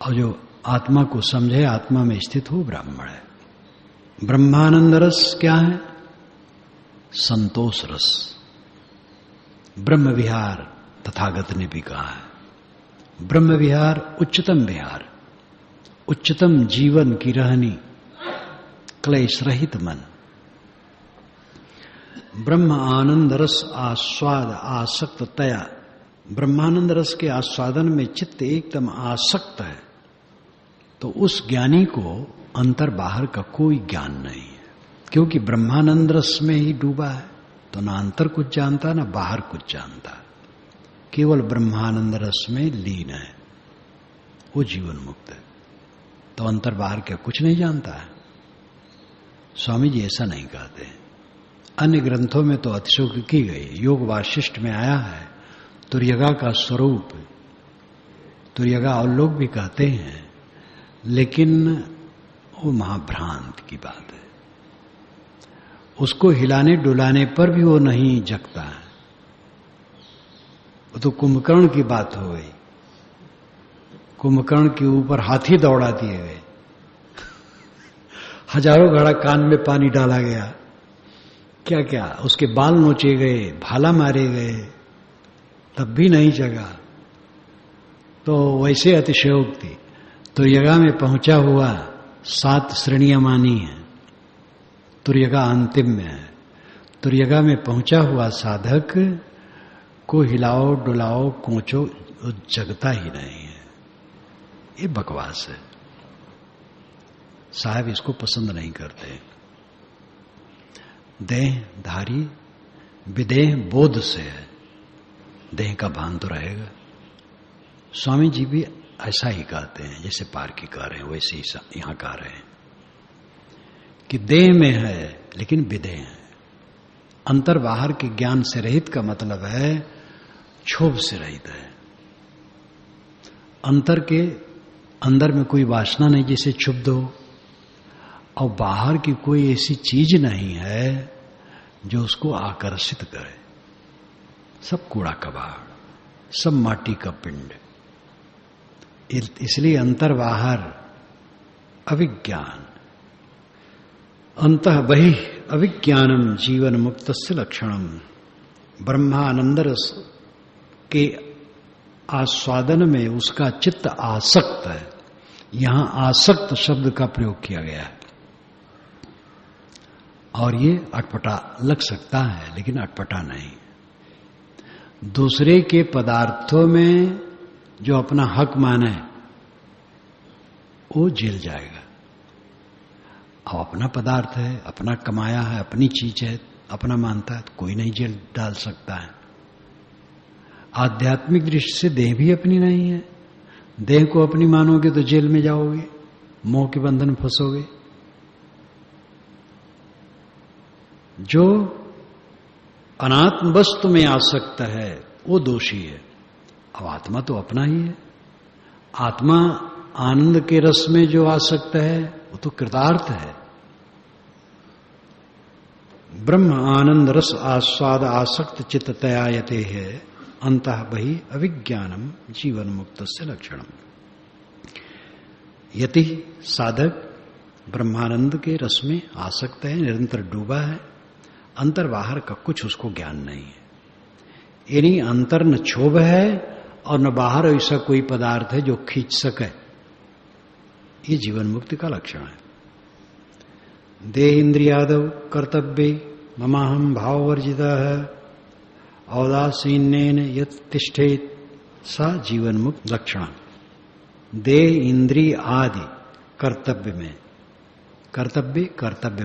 और जो आत्मा को समझे, आत्मा में स्थित हो, ब्राह्मण है। ब्रह्मानंद रस क्या है? संतोष रस। ब्रह्म विहार तथागत ने भी कहा है। ब्रह्म विहार उच्चतम विहार, उच्चतम जीवन की रहनी, क्लेश रहित मन। ब्रह्म आनंद रस आस्वाद आसक्त तया, ब्रह्मानंद रस के आस्वादन में चित्त एकदम आसक्त है, तो उस ज्ञानी को अंतर बाहर का कोई ज्ञान नहीं है। क्योंकि ब्रह्मानंद रस में ही डूबा है, तो ना अंतर कुछ जानता ना बाहर कुछ जानता, केवल ब्रह्मानंद रस में लीन है, वो जीवन मुक्त है। तो अंतर बाहर क्या कुछ नहीं जानता है? स्वामी जी ऐसा नहीं कहते। अन्य ग्रंथों में तो अतिशयोक्ति की गई। योग वाशिष्ठ में आया है तुर्यगा का स्वरूप। तुर्यगा और लोग भी कहते हैं, लेकिन वो महाभ्रांत की बात है। उसको हिलाने डुलाने पर भी वो नहीं जगता है। वो तो कुंभकर्ण की बात हो गई। कुंभकर्ण के ऊपर हाथी दौड़ा दिए गए, हजारों घड़ा कान में पानी डाला गया, क्या क्या उसके बाल नोचे गए, भाला मारे गए, तब भी नहीं जगा। तो वैसे अतिशयोक्ति। तुर्यगा में पहुंचा हुआ 7 श्रेणियां मानी है। तुर्यगा अंतिम में है। तुर्यगा में पहुंचा हुआ साधक को हिलाओ डुलाओ कोचो, जगता ही नहीं है। ये बकवास है। साहब इसको पसंद नहीं करते। देह धारी विदेह बोध से है, देह का भान तो रहेगा। स्वामी जी भी ऐसा ही कहते हैं, जैसे पारकी कह रहे हैं वैसे ही यहां कह रहे हैं कि देह में है लेकिन विदेह है। अंतर बाहर के ज्ञान से रहित का मतलब है क्षोभ से रहित है। अंतर के अंदर में कोई वासना नहीं जैसे क्षुब्ध हो, और बाहर की कोई ऐसी चीज नहीं है जो उसको आकर्षित करे। सब कूड़ा कबाड़, सब माटी का पिंड। इसलिए अंतर बाहर अविज्ञान, अंतः बहि अविज्ञानम जीवन मुक्त लक्षणम। ब्रह्मानंद रस के आस्वादन में उसका चित्त आसक्त है। यहां आसक्त शब्द का प्रयोग किया गया है, और ये अटपटा लग सकता है, लेकिन अटपटा नहीं। दूसरे के पदार्थों में जो अपना हक माने वो जेल जाएगा। अब अपना पदार्थ है, अपना कमाया है, अपनी चीज है, अपना मानता है, तो कोई नहीं जेल डाल सकता है। आध्यात्मिक दृष्टि से देह भी अपनी नहीं है। देह को अपनी मानोगे तो जेल में जाओगे, मोह के बंधन में फंसोगे। जो अनात्म वस्तु में आसक्त है वो दोषी है। अब आत्मा तो अपना ही है। आत्मा आनंद के रस में जो आसक्त है वो तो कृतार्थ है। ब्रह्म आनंद रस आस्वाद आसक्त चित्ततया यते है अंतः बहि अविज्ञानम जीवन मुक्त से लक्षणम। यति साधक ब्रह्मानंद के रस में आसक्त है, निरंतर डूबा है, अंतर बाहर का कुछ उसको ज्ञान नहीं है। यानी अंतर न क्षोभ है और न बाहर ऐसा कोई पदार्थ है जो खींच सके। ये जीवन मुक्ति का लक्षण है। देह इंद्रियादव कर्तव्य ममाहम भाववर्जिता है औदासीन यत् तिष्ठेत सा जीवन मुक्त लक्षण। देह इंद्रिय आदि कर्तव्य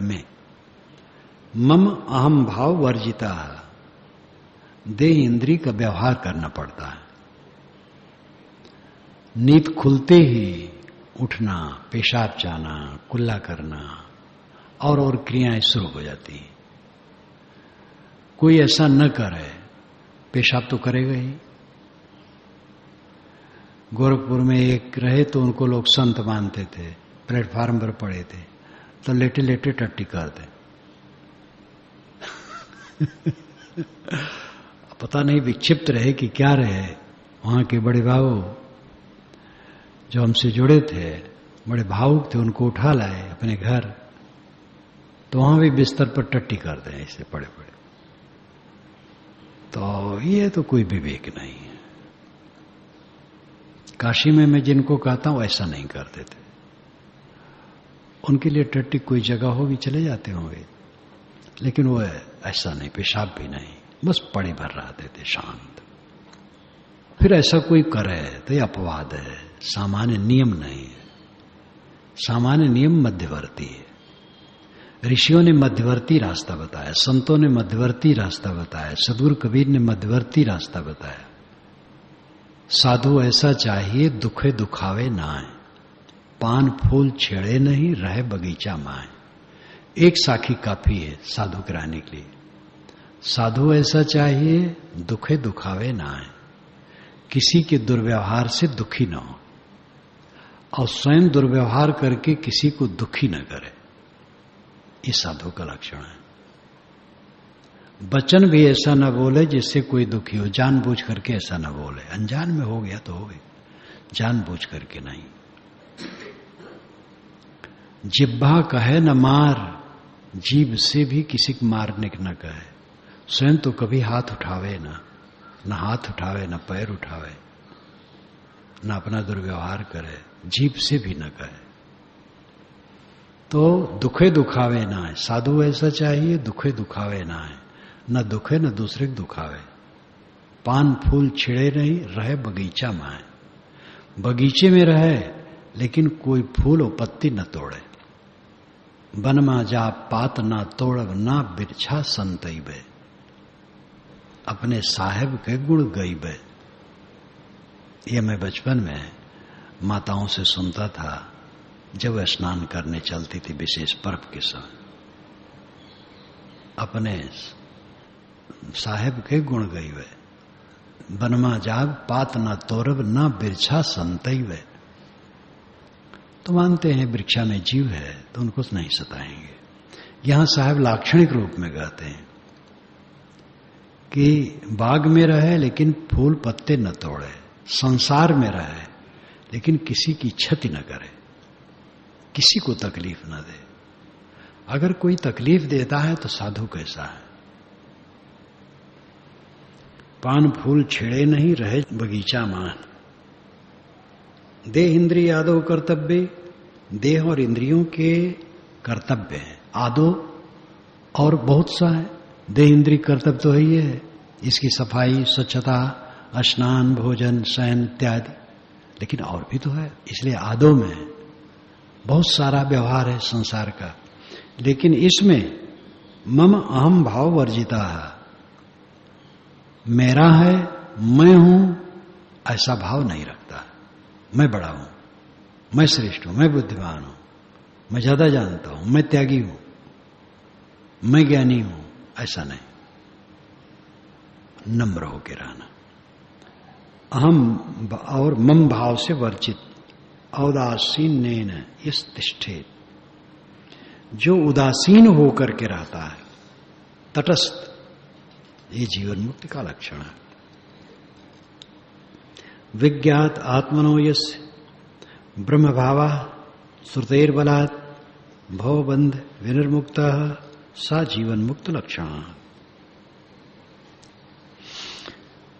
में मम अहम भाव वर्जिता है। देह इंद्रिय का व्यवहार करना पड़ता है। नींद खुलते ही उठना, पेशाब जाना, कुल्ला करना और क्रियाएं शुरू हो जाती हैं। कोई ऐसा न करे, पेशाब तो करेगा ही। गोरखपुर में एक रहे तो उनको लोग संत मानते थे, प्लेटफार्म पर पड़े थे तो लेटे लेटे टट्टी करते। पता नहीं विक्षिप्त रहे कि क्या रहे। वहां के बड़े बाबू जो हमसे जुड़े थे, बड़े भावुक थे, उनको उठा लाए अपने घर, तो वहां भी बिस्तर पर टट्टी कर दें ऐसे पड़े पड़े। तो ये तो कोई विवेक नहीं है। काशी में मैं जिनको कहता हूं ऐसा नहीं करते थे। उनके लिए टट्टी कोई जगह होगी, चले जाते होंगे, लेकिन वो ऐसा नहीं, पेशाब भी नहीं, बस पड़े भर रहते थे शांत। फिर ऐसा कोई करे तो ये अपवाद है, सामान्य नियम नहीं है। सामान्य नियम मध्यवर्ती है। ऋषियों ने मध्यवर्ती रास्ता बताया, संतों ने मध्यवर्ती रास्ता बताया, सदगुरु कबीर ने मध्यवर्ती रास्ता बताया। साधु ऐसा चाहिए दुखे दुखावे नाए, पान फूल छेड़े नहीं रहे बगीचा माए। एक साखी काफी है साधु कराने के लिए। साधु ऐसा चाहिए दुखे दुखावे नाए, किसी के दुर्व्यवहार से दुखी न हो और स्वयं दुर्व्यवहार करके किसी को दुखी न करे। ये साधु का लक्षण है। वचन भी ऐसा न बोले जिससे कोई दुखी हो, जानबूझ करके ऐसा न बोले। अनजान में हो गया तो हो गया, जानबूझ करके नहीं। जिब्भा कहे न मार, जीभ से भी किसी को मारने को न कहे। स्वयं तो कभी हाथ उठावे न हाथ उठावे, न पैर उठावे, न अपना दुर्व्यवहार करे, जीभ से भी न कहे। तो दुखे दुखावे ना है। साधु ऐसा चाहिए दुखे दुखावे ना है, न दुखे न दूसरे को दुखावे। पान फूल छिड़े नहीं रहे बगीचा माए, बगीचे में रहे लेकिन कोई फूल और पत्ती न तोड़े। वन मा जा पात ना तोड़ब ना बिरछा संतईबे, अपने साहेब के गुण गईबे। ये मैं बचपन में माताओं से सुनता था जब स्नान करने चलती थी विशेष पर्व के समय। अपने साहेब के गुण गईबे, बनमा जाग पात ना तोरब ना बिरछा संतईबे। तो मानते हैं वृक्षा में जीव है तो उनको नहीं सताएंगे। यहां साहब लाक्षणिक रूप में कहते हैं कि बाग में रहे लेकिन फूल पत्ते न तोड़े, संसार में रहे लेकिन किसी की क्षति न करे, किसी को तकलीफ न दे। अगर कोई तकलीफ देता है तो साधु कैसा है? पान फूल छेड़े नहीं रहे बगीचा मान। देह इंद्रिय आदो कर्तव्य, देह और इंद्रियों के कर्तव्य है। आदो और बहुत सा है। देह इंद्रिय कर्तव्य तो ही है, इसकी सफाई, स्वच्छता, स्नान, भोजन, शयन इत्यादि, लेकिन और भी तो है। इसलिए आदो में बहुत सारा व्यवहार है संसार का। लेकिन इसमें मम अहम भाव वर्जिता है, मेरा है मैं हूं ऐसा भाव नहीं रखता। मैं बड़ा हूं, मैं श्रेष्ठ हूं, मैं बुद्धिमान हूं, मैं ज्यादा जानता हूं, मैं त्यागी हूं, मैं ज्ञानी हूं, ऐसा नहीं। नम्र होकर रहना। अहम और मम भाव से वर्जित औदासीन इस तिष्ठेत, जो उदासीन होकर के रहता है, तटस्थ, ये जीवन मुक्ति का लक्षण है। विज्ञात आत्मनो यस्य ब्रह्म भावा श्रुतेर्बलात् भवबंध विनिर्मुक्तः सा जीवन मुक्त लक्षण।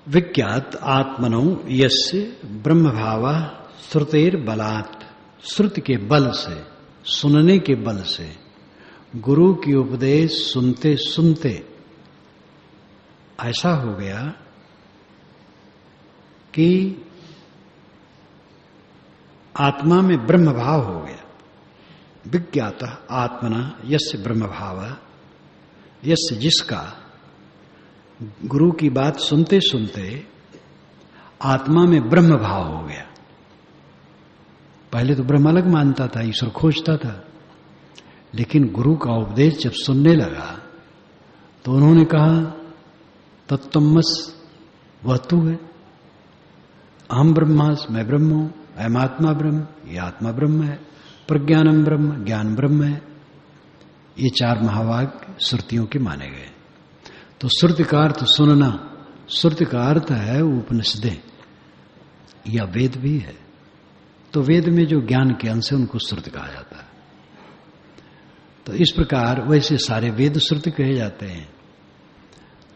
विज्ञात आत्मनो यस्य ब्रह्म भावा श्रुतेर्बलात्, श्रुति के बल से, सुनने के बल से, गुरु की उपदेश सुनते सुनते ऐसा हो गया कि आत्मा में ब्रह्म भाव हो गया। विज्ञात आत्मना यस्य ब्रह्म भाव, यस्य जिसका गुरु की बात सुनते सुनते आत्मा में ब्रह्म भाव हो गया। पहले तो ब्रह्म अलग मानता था, ईश्वर खोजता था, लेकिन गुरु का उपदेश जब सुनने लगा तो उन्होंने कहा तत्तमस, वह तू है, अहम ब्रह्मास, मैं ब्रह्म हूं, अयम आत्मा ब्रह्म, ये आत्मा ब्रह्म है, प्रज्ञानम ब्रह्म, ज्ञान ब्रह्म है। ये चार महावाक्य श्रुतियों के माने गए। तो श्रुति का अर्थ सुनना, श्रुति का अर्थ है उपनिषदें या वेद भी है। तो वेद में जो ज्ञान के अंश है उनको श्रुति कहा जाता है। तो इस प्रकार वैसे सारे वेद श्रुति कहे जाते हैं।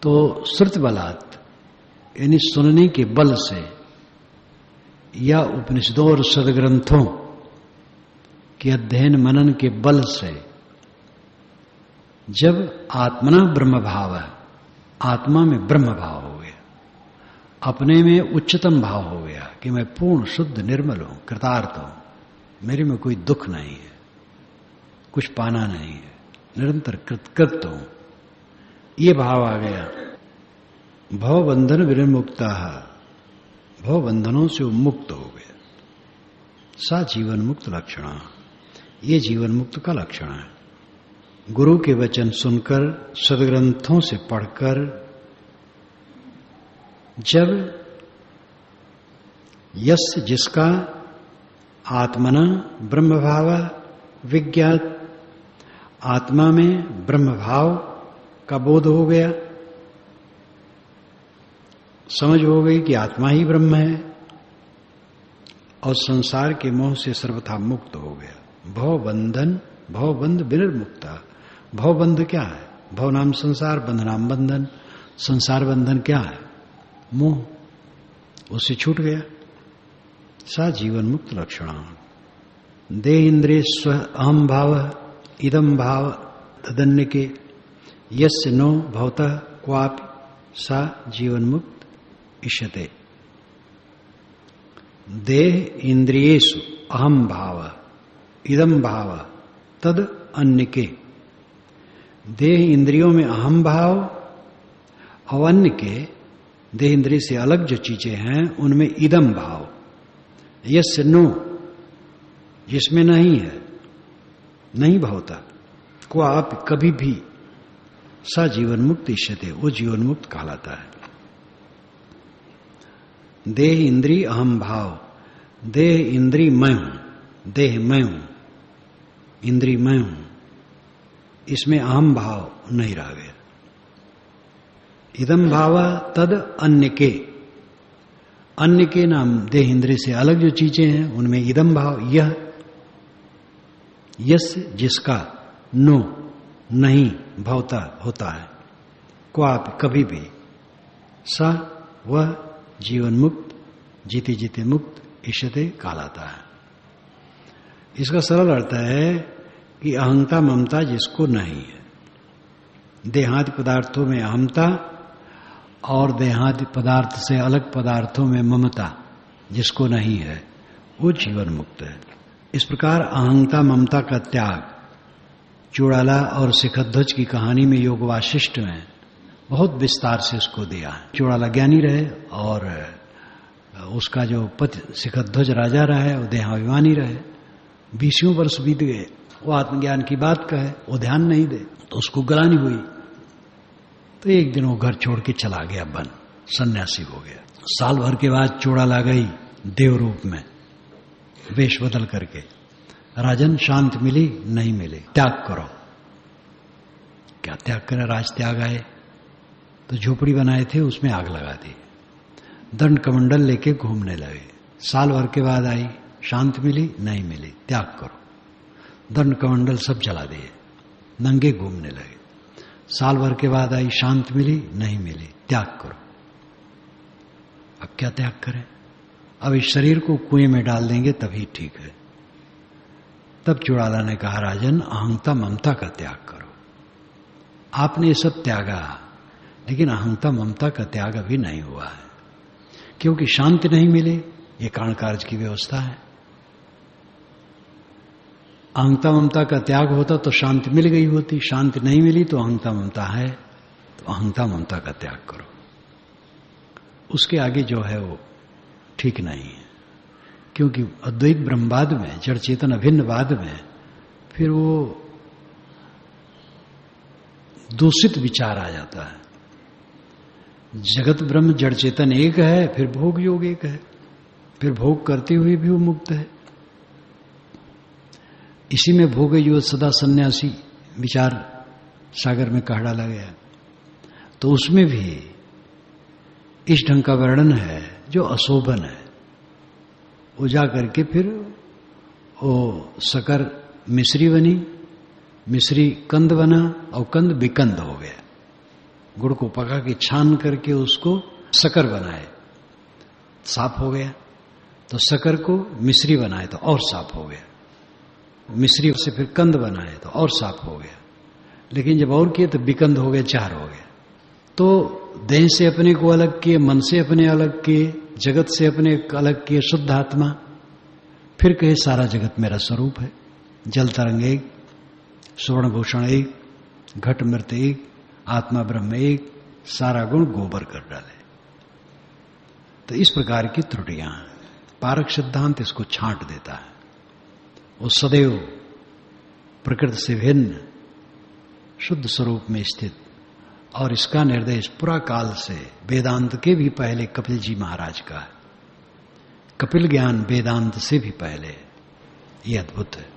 तो श्रुति बलात् यानी सुनने के बल से या उपनिषदों और सदग्रंथों के अध्ययन मनन के बल से जब आत्मना ब्रह्म भाव है, आत्मा में ब्रह्म भाव हो गया, अपने में उच्चतम भाव हो गया कि मैं पूर्ण शुद्ध निर्मल हूं, कृतार्थ हूं, मेरे में कोई दुख नहीं है, कुछ पाना नहीं है, निरंतर कृतकृत हूं, ये भाव आ गया। भवबंधन विनिर्मुक्ता, भवबंधनों से मुक्त हो गया। सा जीवन मुक्त लक्षण, ये जीवन मुक्त का लक्षण है। गुरु के वचन सुनकर, सदग्रंथों से पढ़कर जब यस्य जिसका आत्मना ब्रह्म भाव विज्ञात, आत्मा में ब्रह्म भाव का बोध हो गया, समझ हो गई कि आत्मा ही ब्रह्म है और संसार के मोह से सर्वथा मुक्त हो गया। भवबंध विनिर्मुक्ता। भवबंध क्या है? भव नाम संसार, बंध नाम बंधन। संसार बंधन क्या है? मोह, उससे छूट गया। सा जीवन मुक्त लक्षण। देह इंद्रिय स्व अहम भाव इदम भाव तदन्य के यस्य नो भवतः क्वापि सा जीवन मुक्त इष्यते। देह इंद्रियेषु अहम भाव इदम भाव तद अन्य के। देह इंद्रियों में अहम भाव और अन्य के, देह इंद्रिय से अलग जो चीजें हैं उनमें इदम भाव। यस्य नो, जिसमें नहीं है, नहीं भवता, को आप कभी भी, सा जीवन मुक्त इष्यते, वो जीवन मुक्त कहलाता है। देह इंद्री अहम भाव, देह इंद्री मैं हूं, देह मैं हूं, इंद्री मैं हूं, इसमें अहम भाव नहीं रह गया। इदम भाव तद अन्य के, अन्य के नाम देह इंद्रिय से अलग जो चीजें हैं उनमें इदम भाव। यह यस जिसका नो नहीं भवता होता है, को आप कभी भी, सा वह जीवन मुक्त, जीते जीते मुक्त इष्यते कहलाता है। इसका सरल अर्थ है कि अहंता ममता जिसको नहीं है, देहादि पदार्थों में अहमता और देहादि पदार्थ से अलग पदार्थों में ममता जिसको नहीं है, वो जीवन मुक्त है। इस प्रकार अहंता ममता का त्याग चूड़ाला और शिखध्वज की कहानी में योग वाशिष्ठ में बहुत विस्तार से उसको दिया। चूड़ाला ज्ञानी रहे और उसका जो पति शिखध्वज राजा रहा है वो देहाभिमानी रहे। 20 वर्ष बीत गए, वो आत्मज्ञान की बात कहे, वो ध्यान नहीं दे, तो उसको ग्लानि हुई। तो एक दिन वो घर छोड़ के चला गया, वन सन्यासी हो गया। साल भर के बाद चूड़ाला गई देव रूप में, वेश बदल करके। राजन शांति मिली? नहीं मिली, त्याग करो। क्या त्याग करें? राज त्याग आए तो झोपड़ी बनाए थे, उसमें आग लगा दी। दंड कमंडल लेके घूमने लगे। साल भर के बाद आई, शांति मिली? नहीं मिली, त्याग करो। दंड कमंडल सब जला दिए, नंगे घूमने लगे। साल भर के बाद आई, शांति मिली? नहीं मिली, त्याग करो। अब क्या त्याग करें? अब इस शरीर को कुएं में डाल देंगे तभी ठीक है। तब चूड़ाला ने कहा, राजन अहंता ममता का त्याग करो। आपने ये सब त्यागा, लेकिन अहंता ममता का त्याग अभी नहीं हुआ है, क्योंकि शांति नहीं मिली। ये कारण कार्य की व्यवस्था है। अहंता ममता का त्याग होता तो शांति मिल गई होती, शांति नहीं मिली तो अहंता ममता है, तो अहंता ममता का त्याग करो। उसके आगे जो है वो ठीक नहीं है, क्योंकि अद्वैत ब्रह्मवाद में, जड़ चेतन अभिन्नवाद में फिर वो दूषित विचार आ जाता है। जगत ब्रह्म जड़ चेतन एक है, फिर भोग योग एक है, फिर भोग करते हुए भी वो मुक्त है। इसी में भोग योग सदा सन्यासी विचार सागर में कह डाला गया। तो उसमें भी इस ढंग का वर्णन है जो अशोभन है। वो जा करके फिर वो शकर मिश्री बनी, मिश्री कंद बना और कंद विकंद हो गया। गुड़ को पका के छान करके उसको शकर बनाए, साफ हो गया। तो शकर को मिश्री बनाए तो और साफ हो गया, मिश्री से फिर कंद बनाए तो और साफ हो गया। लेकिन जब और किए तो विकंद हो गए, 4 हो गए। तो देह से अपने को अलग किए, मन से अपने अलग किए, जगत से अपने अलग किए, शुद्ध आत्मा। फिर कहे सारा जगत मेरा स्वरूप है। जल तरंग एक, स्वर्ण भूषण एक, घट मृत एक, आत्मा ब्रह्म एक, सारा गुण गोबर कर डाले। तो इस प्रकार की त्रुटियां, पारक सिद्धांत इसको छांट देता है। वो सदैव प्रकृति से भिन्न शुद्ध स्वरूप में स्थित, और इसका निर्देश पुरा काल से वेदांत के भी पहले कपिल जी महाराज का है। कपिल ज्ञान वेदांत से भी पहले। ये अद्भुत है।